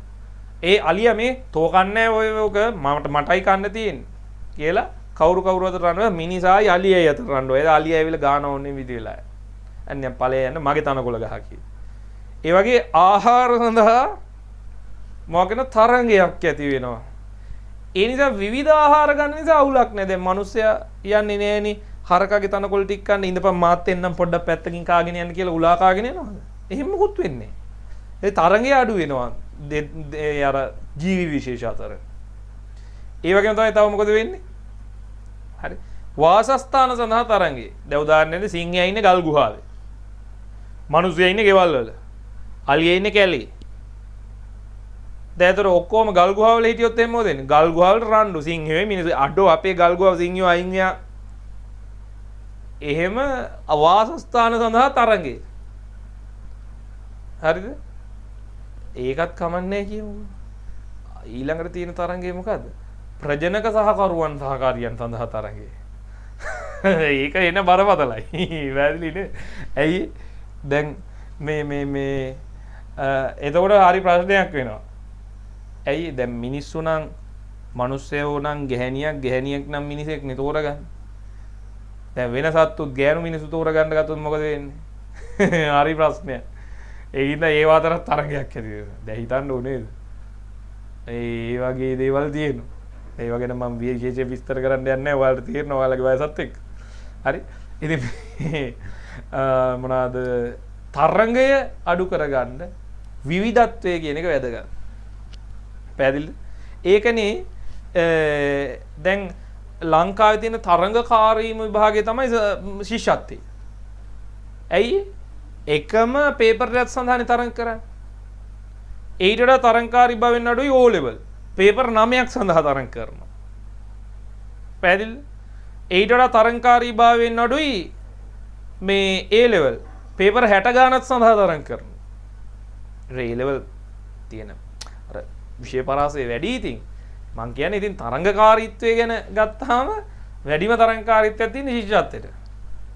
ඒ අලියා මේ තෝකන්නේ ඔයක මටයි කන්න තියෙන්නේ කියලා කවුරු අතර රන්නවා මිනිසායි අලියයි අතර රන්නවා. ඒ අලියා ඇවිල්ලා ගාන ඕනේ විදිහලා. අන්න ඵලය යන්න මගේ තනකොළ ගහ කියලා. ඒ වගේ ආහාර සඳහා මොකද තරංගයක් ඇති වෙනවා. ඒ නිසා විවිධ ආහාර ගන්න නිසා අවුලක් නැහැ. දැන් මිනිස්සයා යන්නේ නෑනේ හරකගේ තනකොළ ටික ගන්න ඉඳපන් මාත් එන්නම් පොඩ්ඩක් පැත්තකින් කාගෙන යන්න කියලා උලා කාගෙන යනවාද? එහෙම මොකුත් වෙන්නේ නැහැ. ඒ තරංගය අඩු වෙනවා. අර ජීවි විශේෂ අතර. ඒ වගේම තමයි තව මොකද වෙන්නේ? හරි. වාසස්ථාන සඳහා තරංගය. දැන් උදාහරණයක් සිංහයා ඉන්නේ ගල් ගුහාවේ. මිනිස්සයා ඉන්නේ ගෙවල් වල. අලියා ඉන්නේ කැලේ. දැන් ඒතර ඔක්කොම ගල් ගුහාවල හිටියොත් එහෙම මොකද වෙන්නේ? ගල් ගුහාවලට රණ්ඩු සිංහයෝ මිනිස්සු අඩෝ අපේ ගල් ගුහාව සිංහයෝ අයින් යා. එහෙම වාසස්ථාන සඳහා තරංගය. හරිද? ඒකත් කමන්නේ කියමු. ඊළඟට තියෙන තරංගය මොකද්ද? ප්‍රජනක සහකරුවන් සහකාරියන් සඳහා තරංගය. ඒක එන බරපතලයි. වැදලි නේ. ඇයි? දැන් මේ එතකොට හරි ප්‍රශ්නයක් වෙනවා. ඇයි දැන් මිනිස්සු නම් මිනිස්සයෝ නම් ගැහණියක් නම් මිනිසෙක් නේ තෝරගන්නේ. දැන් වෙන සත්තුත් ගෑනු මිනිස්සු තෝරගන්න ගත්තොත් මොකද වෙන්නේ? හරි ප්‍රශ්නයක්. ඒ හින්දා ඒව අතරත් තරංගයක් ඇති වෙනවා. දැන් හිතන්න ඕනේද? ඒ වගේ දේවල් තියෙනවා. ඒව ගැන මම විශේෂ විස්තර කරන්න යන්නේ නැහැ. ඔයාලට තේරෙනවා ඔයාලගේ වයසත් එක්ක. හරි. ඉතින් මොනවාද තරංගය අඩු කරගන්න විවිධත්වය කියන එක වැදගත්. පැහැදිලිද? ඒකනේ දැන් ලංකාවේ තියෙන තරංගකාරීම විභාගය තමයි ශිෂ්‍යත්වය. ඇයි? එකම පේපර් එකක් සඳහානේ තරංග කරන්නේ. ඊට වඩා තරංගකාරී බවෙන් අඩුයි O level. පේපර් 9ක් සඳහා තරංග කරනවා. පැහැදිලිද? ඊට වඩා තරංගකාරී භාවයෙන් අඩුයි මේ A level. පේපර් 60 ගානක් සඳහා තරංග කරනවා. A level තියෙන විෂය පරාසය වැඩි. ඉතින් මං කියන්නේ ඉතින් තරංගකාරීත්වය ගැන ගත්තාම වැඩිම තරංකාරීත්වයක් තියෙන ශිෂ්‍යත්වයට.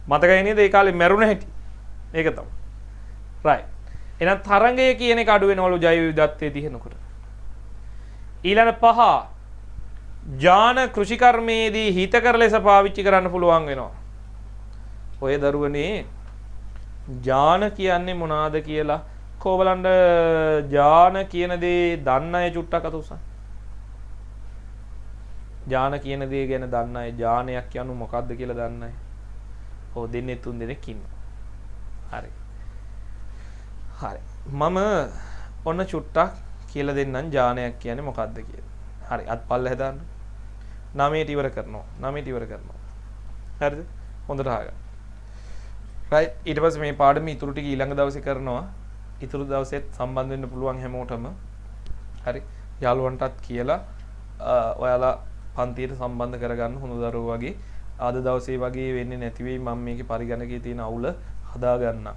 මතකයි නේද ඒ කාලේ මැරුණ හැටි. ඒක තමයි. right. එහෙනම් තරංගය කියන එක අඩු වෙනවලු ජෛව විවිධත්වයේ තියෙනකොට. ඊළඟ 5 ඥාන කෘෂිකර්මයේදී හිතකර ලෙස පාවිච්චි කරන්න පුළුවන් වෙනවා. ඔය දරුවනේ ඥාන කියන්නේ මොනවාද කියලා කොබලන්ඩ ඥාන කියන දේ දන්න අය චුට්ටක් අත උසන්. ඥාන කියන දේ ගැන දන්න අය ඥානයක් කියන්නේ මොකක්ද කියලා දන්න අය. ඔව් දෙන්නේ 3 දෙනෙක් ඉන්නවා. හරි. හරි. මම ඔන්න චුට්ටක් කියලා දෙන්නම් ඥානයක් කියන්නේ මොකක්ද කියලා. හරි. අත් පල්ල හදාන්න. 9ට ඉවර කරනවා. 9ට ඉවර කරනවා. හරිද? හොඳට අහගන්න. right. ඊට පස්සේ මේ පාඩම ඉතුරු ටික ඊළඟ දවසේ කරනවා. ඉතුරු දවසෙත් සම්බන්ධ වෙන්න පුළුවන් හැමෝටම. හරි. යාළුවන්ටත් කියලා ඔයාලා පන්තියට සම්බන්ධ කරගන්න හොඳ දරුවෝ වගේ. අද දවසේ වගේ වෙන්නේ නැති වෙයි මම මේකේ පරිගණකයේ තියෙන අවුල හදා ගන්න.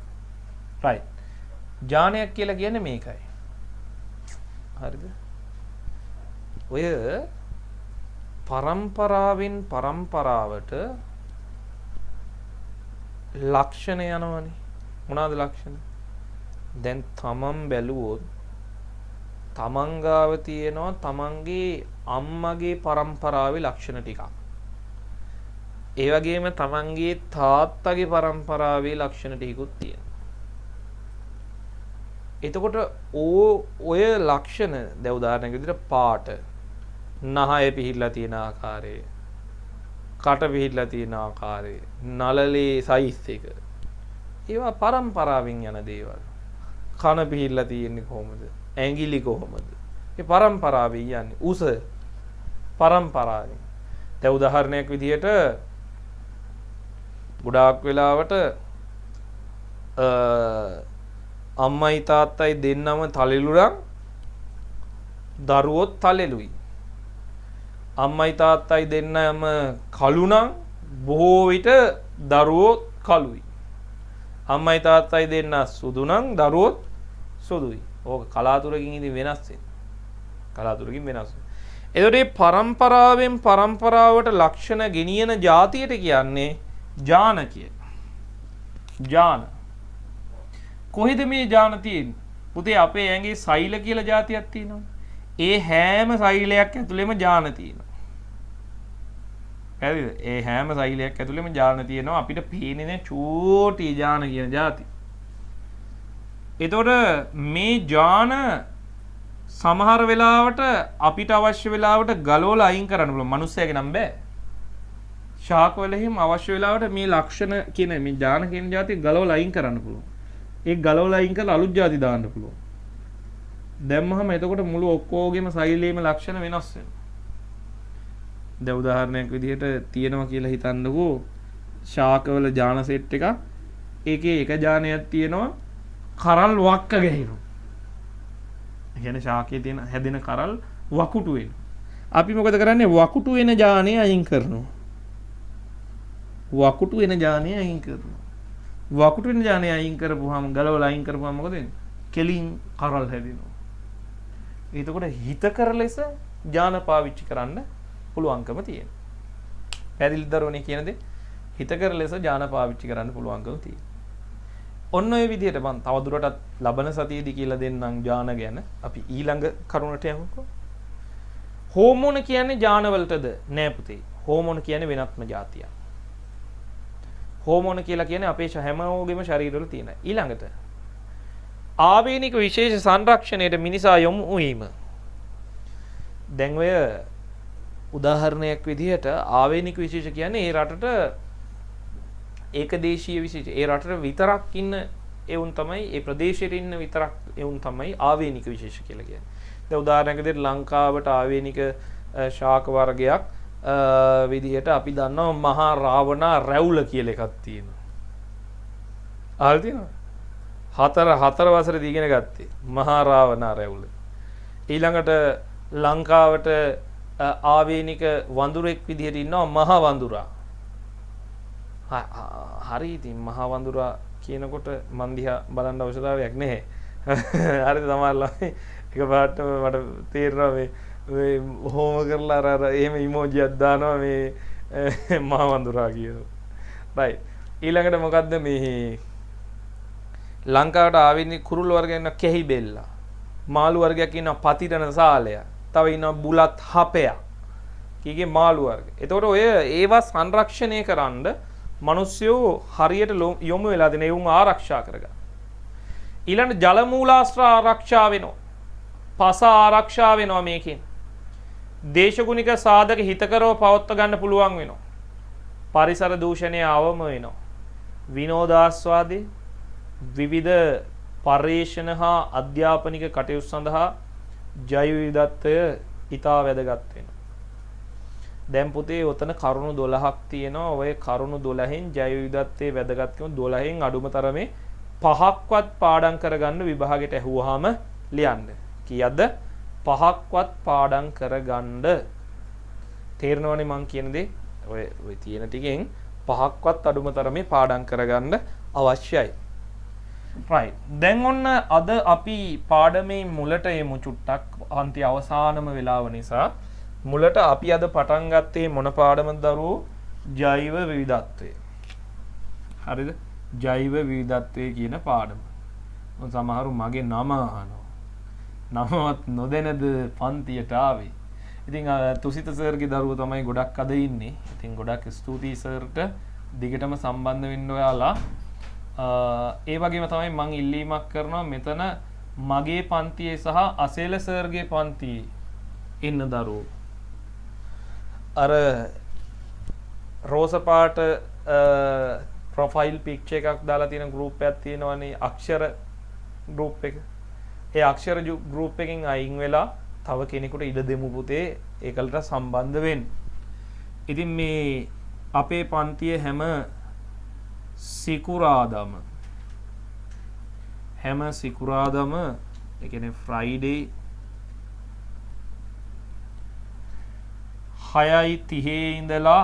right. ඥානයක් කියලා කියන්නේ මේකයි. හරිද? ඔය පරම්පරාවෙන් පරම්පරාවට ලක්ෂණ යනවනේ. මොනවාද ලක්ෂණ? දැන් තමන් බැලුවොත් තමන් ගාව තියෙනවා තමන්ගේ අම්මගේ පරම්පරාවේ ලක්ෂණ ටිකක්. ඒ වගේම තමන්ගේ තාත්තගේ පරම්පරාවේ ලක්ෂණ ටිකකුත් තියෙනවා. එතකොට ඔය ලක්ෂණ දැන් උදාහරණයක් විදිහට පාට, නහය පිහිල්ලා තියෙන ආකාරය, කට පිහිල්ලා තියෙන ආකාරය, නළලේ සයිස් එක. ඒවා පරම්පරාවෙන් යන දේවල්. කන පිහිල්ලා තියෙන්නේ කොහොමද? ඇඟිලි කොහොමද? ඒ පරම්පරාවෙන් යන්නේ. උස පරම්පරාවෙන්. දැන් උදාහරණයක් විදිහට ගොඩාක් වෙලාවට අම්මයි තාත්තයි දෙන්නම තලෙලුරන් දරුවොත් තලෙලුයි. අම්මයි තාත්තයි දෙන්නම කළු නම් බොහෝ විට දරුවෝ කළුයි. අම්මයි තාත්තයි දෙන්න සුදු නම් දරුවොත් සුදුයි. ඕක කලාතුරකින් ඉතින් වෙනස් වෙනවා. කලාතුරකින් වෙනස් වෙනවා. එතකොට මේ පරම්පරාවෙන් පරම්පරාවට ලක්ෂණ ගෙනියන જાතියට කියන්නේ ඥාන කියලා. ඥාන. කොහෙද මේ ඥාන තියෙන්නේ? පුතේ අපේ ඇඟේ සෛල කියලා જાතියක් තියෙනවා. ඒ හැම සෛලයක් ඇතුළෙම ඥාන තියෙනවා. හරිද? ඒ හැම සෛලයක් ඇතුළෙම ඥාන තියෙනවා. අපිට පේන්නේ නැහැ චූටි ඥාන කියන જાති. එතකොට මේ ඥාන සමහර වෙලාවට අපිට අවශ්‍ය වෙලාවට ගලවලා අයින් කරන්න පුළුවන්. මිනිස්සයාගේ නම් බෑ. ශාක වල හිම අවශ්‍ය වෙලාවට මේ ලක්ෂණ කියන මේ ඥාන කියන જાතිය ගලවලා අයින් කරන්න පුළුවන්. ඒ ගලවලා අයින් කරලා අලුත් જાති දාන්න පුළුවන්. දැම්මහම එතකොට මුළු ඔක්කොගෙම සෛලයේම ලක්ෂණ වෙනස් වෙනවා. දැන් උදාහරණයක් විදිහට තියෙනවා කියලා හිතන්නකෝ ශාකවල ඥාන සෙට් එකක්. ඒකේ එක ඥානයක් තියෙනවා කරල් වක්ක ගහිනවා. ඒ කියන්නේ ශාකයේ තියෙන හැදෙන කරල් වකුටු වෙනවා. අපි මොකද කරන්නේ? වකුටු වෙන ඥානය අයින් කරනවා. වකුටු වෙන ඥානය අයින් කරනවා. වකුටු වෙන ඥානය අයින් කරපුවාම ගලවලා අයින් කරපුවාම මොකද වෙන්නේ? කෙලින් කරල් හැදෙනවා. එතකොට හිතකර ලෙස ඥාන පාවිච්චි කරන්න පුළුවන්කම තියෙනවා. පැහැදිලිද දරුවනේ කියන දේ? හිතකර ලෙස ඥාන පාවිච්චි කරන්න පුළුවන්කම තියෙනවා. ඔන්න ඔය විදිහට මම තවදුරටත් ලබන සතියේදී කියලා දෙන්නම් ඥාන ගැන. අපි ඊළඟ කරුණට යමුකෝ. හෝමෝන කියන්නේ ඥාන වලටද? නෑ පුතේ. හෝමෝන කියන්නේ වෙනත්ම જાතියක්. හෝමෝන කියලා කියන්නේ අපේ හැමෝගෙම ශරීරවල තියෙන. ඊළඟට ආවේනික විශේෂ සංරක්ෂණයට මිනිසා යොමු වීම. දැන් ඔය උදාහරණයක් විදිහට ආවේනික විශේෂ කියන්නේ ඒ රටට ඒකදේශීය විශේෂ. ඒ රටට විතරක් ඉන්න එවුන් තමයි, ඒ ප්‍රදේශයේ ඉන්න විතරක් එවුන් තමයි ආවේනික විශේෂ කියලා කියන්නේ. දැන් උදාහරණයක් විදිහට ලංකාවට ආවේනික ශාක වර්ගයක් විදිහට අපි දන්නවා මහා රාවණා රැවුල කියලා එකක් තියෙනවා. අහලා තියෙනවද? හතර වසරේදී ඉගෙන ගත්තේ මහා රාවණා රැවුල. ඊළඟට ලංකාවට ආවේනික වඳුරෙක් විදිහට ඉන්නවා මහා වඳුරා. හරි ඉතින් මහා වඳුරා කියනකොට මන් දිහා බලන්න අවශ්‍යතාවයක් නැහැ. හරිද සමහරවල් එකපාරට මට තේරෙනවා මේ හෝම කරලා අර එහෙම ඉමෝජියක් දානවා මේ මා වඳුරා කියනවා. right. ඊළඟට මොකද්ද මේ ලංකාවට ආවෙන්නේ කුරුල්ල වර්ගයක් ඉන්න කෙහි බෙල්ලා. මාළු වර්ගයක් ඉන්න පතිරණ සාලය. තව ඉන්න බුලත් හපය. කීගේ මාළු වර්ග. එතකොට ඔය ඒවා සංරක්ෂණය කරන්න මිනිස්සු හරියට යොමු වෙලා දෙන ඒවුන් ආරක්ෂා කරගන්න. ඊළඟ ජල මූලාශ්‍ර ආරක්ෂා වෙනවා. පස ආරක්ෂා වෙනවා මේකෙන්. දේශගුණික සාධක හිතකරව පවත්ව ගන්න පුළුවන් වෙනවා. පරිසර දූෂණය අවම වෙනවා. විනෝදාස්වාදේ විවිධ පර්යේෂණ හා අධ්‍යාපනික කටයුතු සඳහා ජෛව විවිධත්වය ඉතා වැදගත් වෙනවා. දැන් පුතේ ඔතන කරුණු 12ක් තියෙනවා. ඔය කරුණු 12න් ජෛව විවිධත්වයේ වැදගත්කම 12න් අඩුම තරමේ 5ක්වත් පාඩම් කරගන්න විභාගෙට ඇහුවාම ලියන්න. කීයක්ද? 5ක්වත් පාඩම් කරගන්න. තේරෙනවනේ මං කියන දේ? ඔය තියෙන ටිකෙන් 5ක්වත් අඩුම තරමේ පාඩම් කරගන්න අවශ්‍යයි. right. දැන් ඔන්න අද අපි පාඩමේ මුලට යමු චුට්ටක්. අන්ති අවසානම වෙලාව නිසා මුලට අපි අද පටන් ගත්තේ මොන පාඩමද දරුවෝ? ජෛව විවිධත්වය. හරිද? ජෛව විවිධත්වය කියන පාඩම. සමහරු මගේ නම අහනවා. නමවත් නොදැනද පන්තියට ආවේ. ඉතින් තුසිත සර්ගේ දරුවෝ තමයි ගොඩක් අද ඉන්නේ. ඉතින් ගොඩක් ස්තුතියි සර්ට. දිගටම සම්බන්ධ වෙන්න ඔයාලා. ඒ වගේම තමයි මම ඉල්ලීමක් කරනවා මෙතන මගේ පන්තියේ සහ අසේල සර්ගේ පන්තියේ ඉන්න දරුවෝ. අර රෝස පාට ප්‍රොෆයිල් පික්චර් එකක් දාලා තියෙන ගෲප් එකක් තියෙනවනේ අක්ෂර ගෲප් එක. ඒ අක්ෂර ගෲප් එකෙන් අයින් වෙලා තව කෙනෙකුට ඉඩ දෙමු පුතේ ඒකට සම්බන්ධ වෙන්න. ඉතින් මේ අපේ පන්තියේ හැම සිකුරාදම ඒ කියන්නේ ෆ්‍රයිඩේ 6:30 ඉඳලා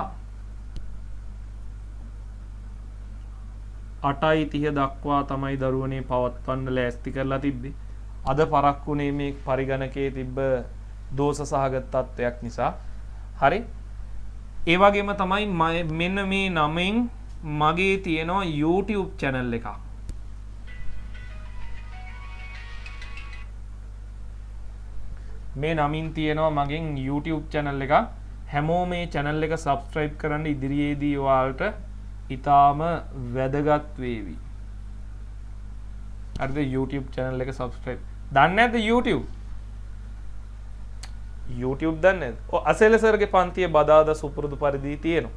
8:30 දක්වා තමයි දරුවනේ පවත්වන්න ලෑස්ති කරලා තිබ්බේ. අද පරක්කුනේ මේ පරිගණකයේ තිබ්බ දෝෂ සහගත තත්ත්වයක් නිසා. හරි. ඒ වගේම තමයි මෙන්න මේ නමෙන් මගේ තියෙනවා YouTube channel එකක්. මේ නමින් තියෙනවා මගෙන් YouTube channel එකක්. හැමෝම මේ channel එක subscribe කරන්න ඉදිරියේදී ඔයාලට ඊටාම වැදගත් වේවි. හරිද? YouTube channel එක subscribe. දන්නේ නැද්ද YouTube? YouTube දන්නේ නැද්ද? ඔය අසේල සර්ගේ පන්තියේ බදාදා සුපුරුදු පරිදි තියෙනවා.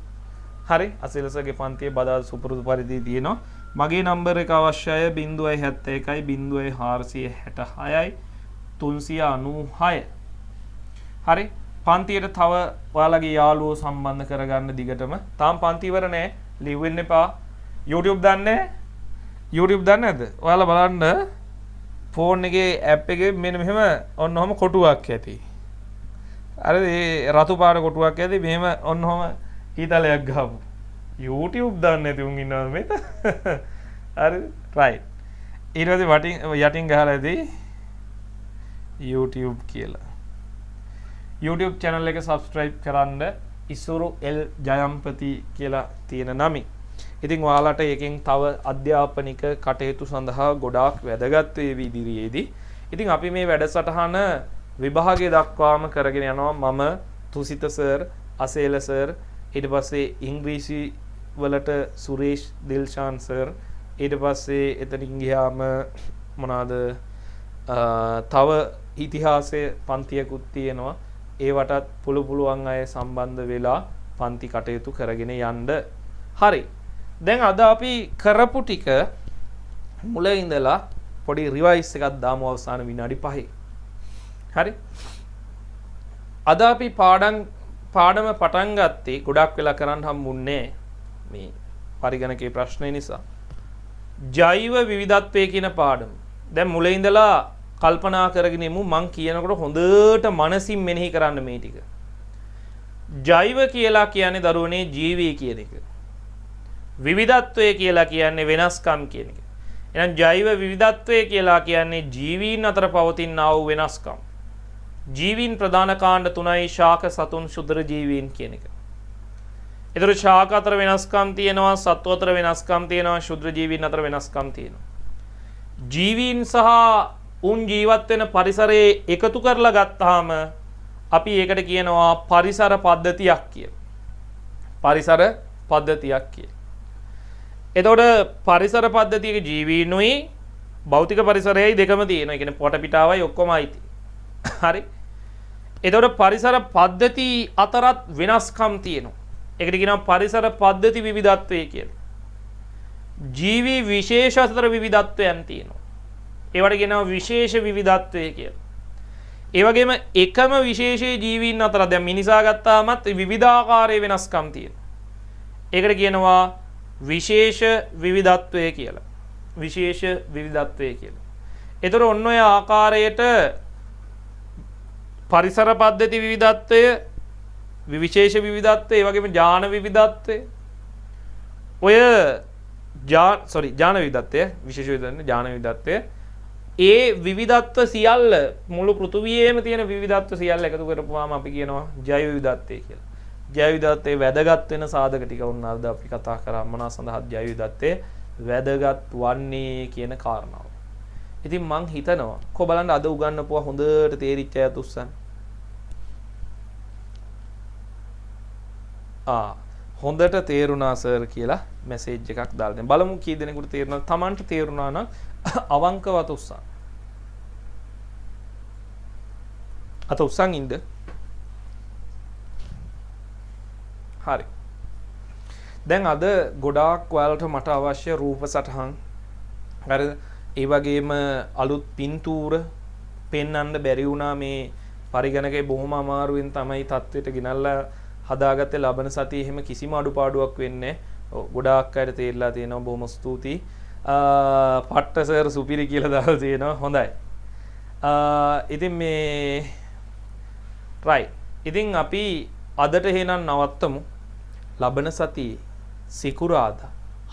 හරි? අසේල සර්ගේ පන්තියේ බදාදා සුපුරුදු පරිදි තියෙනවා. මගේ නම්බර එක අවශ්‍යයි 071 0466 396. හරි? පන්තියට තව ඔයාලගේ යාළුවෝ සම්බන්ධ කරගන්න දිගටම. තාම පන්ති ඉවර නෑ. ලිව්වෙන්න එපා. YouTube දන්නේ? YouTube දන්නේ නැද්ද? ඔයාලා බලන්න ෆෝන් එකේ ඇප් එකේ මෙන්න මෙහෙම ඔන්නෝම කොටුවක් ඇති. අර ඒ රතු පාට කොටුවක් ඇති මෙහෙම ඔන්නෝම ඊතලයක් ගහපු. YouTube දන්නේ නැති උන් ඉන්නවා මේක. හරි right. ඊට පස්සේ යටින් ගහලා ඇති YouTube කියලා. YouTube channel එක subscribe කරන්න ඉසුරු L ජයම්පති කියලා තියෙන නමින්. ඉතින් ඔයාලට එකෙන් තව අධ්‍යාපනික කටයුතු සඳහා ගොඩාක් වැදගත් වේවි ඉදිරියේදී. ඉතින් අපි මේ වැඩසටහන විභාගය දක්වාම කරගෙන යනවා. මම තුසිත සර්, අසේල සර්, ඊට පස්සේ ඉංග්‍රීසි වලට සුරේෂ් දිල්ෂාන් සර්, ඊට පස්සේ එතනින් ගියාම මොනවාද තව ඉතිහාසයේ පන්තියකුත් තියෙනවා. ඒවටත් පුළුවන් අය සම්බන්ධ වෙලා පන්ති කටයුතු කරගෙන යන්න. හරි. දැන් අද අපි කරපු ටික මුල ඉඳලා පොඩි රිවයිස් එකක් දාමු අවසාන විනාඩි 5. හරි. අද අපි පාඩම පටන් ගත්තේ ගොඩක් වෙලා කරන්න හම්බුන්නේ මේ පරිගණකයේ ප්‍රශ්නේ නිසා. ජෛව විවිධත්වය කියන පාඩම. දැන් මුල ඉඳලා කල්පනා කරගෙන ඉමු මං කියනකොට හොඳට මනසින් මෙනෙහි කරන්න මේ ටික. ජෛව කියලා කියන්නේ දරුවනේ ජීවී කියන එක. විවිධත්වය කියලා කියන්නේ වෙනස්කම් කියන එක. එහෙනම් ජෛව විවිධත්වය කියලා කියන්නේ ජීවීන් අතර පවතිනා වූ වෙනස්කම්. ජීවීන් ප්‍රධාන කාණ්ඩ 3යි ශාක සතුන් ශුද්‍ර ජීවීන් කියන එක. එතකොට ශාක අතර වෙනස්කම් තියෙනවා, සත්ව අතර වෙනස්කම් තියෙනවා, ශුද්‍ර ජීවීන් අතර වෙනස්කම් තියෙනවා. ජීවීන් සහ උන් ජීවත් වෙන පරිසරයේ එකතු කරලා ගත්තාම අපි ඒකට කියනවා පරිසර පද්ධතියක් කියලා. පරිසර පද්ධතියක් කියලා. එතකොට පරිසර පද්ධතියක ජීවීනුයි භෞතික පරිසරයයි දෙකම තියෙනවා. ඒ කියන්නේ පොට පිටාවයි ඔක්කොම අයිති. හරි. එතකොට පරිසර පද්ධති අතරත් වෙනස්කම් තියෙනවා. ඒකට කියනවා පරිසර පද්ධති විවිධත්වය කියලා. ජීවි විශේෂ අතර විවිධත්වයන් තියෙනවා. ඒවට කියනවා විශේෂ විවිධත්වය කියලා. ඒ වගේම එකම විශේෂයේ ජීවීන් අතර දැන් මිනිසා ගත්තාමත් විවිධාකාරයේ වෙනස්කම් තියෙනවා. ඒකට කියනවා විශේෂ විවිධත්වය කියලා. විශේෂ විවිධත්වය කියලා. ඒතර ඔන්න ඔය ආකාරයට පරිසර පද්ධති විවිධත්වය, විශේෂ විවිධත්වය, ඒ වගේම ඥාන විවිධත්වය, ඔය ඥාන විවිධත්වය, විශේෂ විවිධත්වය, ඥාන විවිධත්වය, ඒ විවිධත්ව සියල්ල මුළු පෘථුවියේම තියෙන විවිධත්ව සියල්ල එකතු කරපුවාම අපි කියනවා ජෛව විවිධත්වය කියලා. ජෛව විවිධත්වයේ වැදගත් වෙන සාධක ටික උන් අද අපි කතා කරා මොනවා සඳහාද ජෛව විවිධත්වයේ වැදගත් වන්නේ කියන කාරණාව. ඉතින් මං හිතනවා කො බලන්න අද උගන්වපුවා හොඳට තේරිච්ච අයත් උස්සන්න. හොඳට තේරුණා සර් කියලා මැසේජ් එකක් දාලා දෙන්න. බලමු කී දෙනෙකුට තේරුණාද? Tamanට තේරුණා නම් අවංකව අත උස්සන්න. අත උස්සන් ඉන්න. හරි. දැන් අද ගොඩාක් ඔයාලට මට අවශ්‍ය රූප සටහන් හරිද? ඒ වගේම අලුත් පින්තූර පෙන්වන්න බැරි වුණා. මේ පරිගණකේ බොහොම අමාරුවෙන් තමයි තත්ත්වයට ගෙනල්ලා හදාගත්තේ. ලබන සතියේ එහෙම කිසිම අඩුපාඩුවක් වෙන්නේ නැහැ. ගොඩාක් අයට තේරිලා තියෙනවා. බොහොම ස්තුතියි. පට්ට සර් සුපිරි කියලා දාලා තියෙනවා. හොඳයි. ඉතින් මේ රයිට්. ඉතින් අපි අදට එහෙනම් නවත්තමු. ලබන සතියේ සිකුරාදා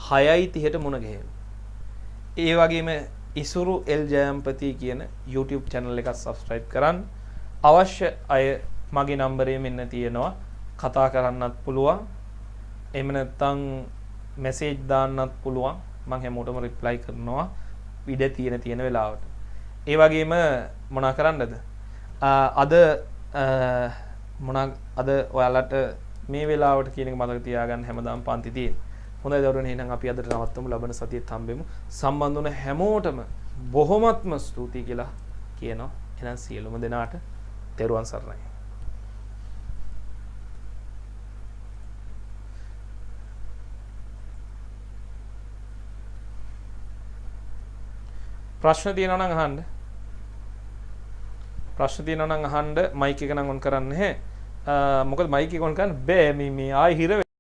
6:30ට මුණ ගැහෙමු. ඒ වගේම ඉසුරු එල් ජයම්පති කියන YouTube channel එක subscribe කරන්න. අවශ්‍ය අය මගේ නම්බරේ මෙන්න තියෙනවා. කතා කරන්නත් පුළුවන්. එහෙම නැත්නම් මැසේජ් දාන්නත් පුළුවන්. මම හැමෝටම reply කරනවා ඉඩ තියෙන වෙලාවට. ඒ වගේම මොනා කරන්නද? අද ඔයාලට මේ වෙලාවට කියන එක මතක තියාගන්න හැමදාම පන්ති තියෙන. හොඳයි දරුවනේ, එහෙනම් අපි අදට නවත්තමු. ලබන සතියේත් හම්බෙමු. සම්බන්ධ වුණ හැමෝටම බොහොමත්ම ස්තුතියි කියලා කියනවා. එහෙනම් සියලුම දෙනාට තෙරුවන් සරණයි. ප්‍රශ්න තියෙනවා නම් අහන්න. ප්‍රශ්න තියෙනවා නම් අහන්න. මයික් එක නම් ඔන් කරන්න නැහැ. මොකද මයික් එක ඔන් කරන්න බෑ. මේ ආයි හිර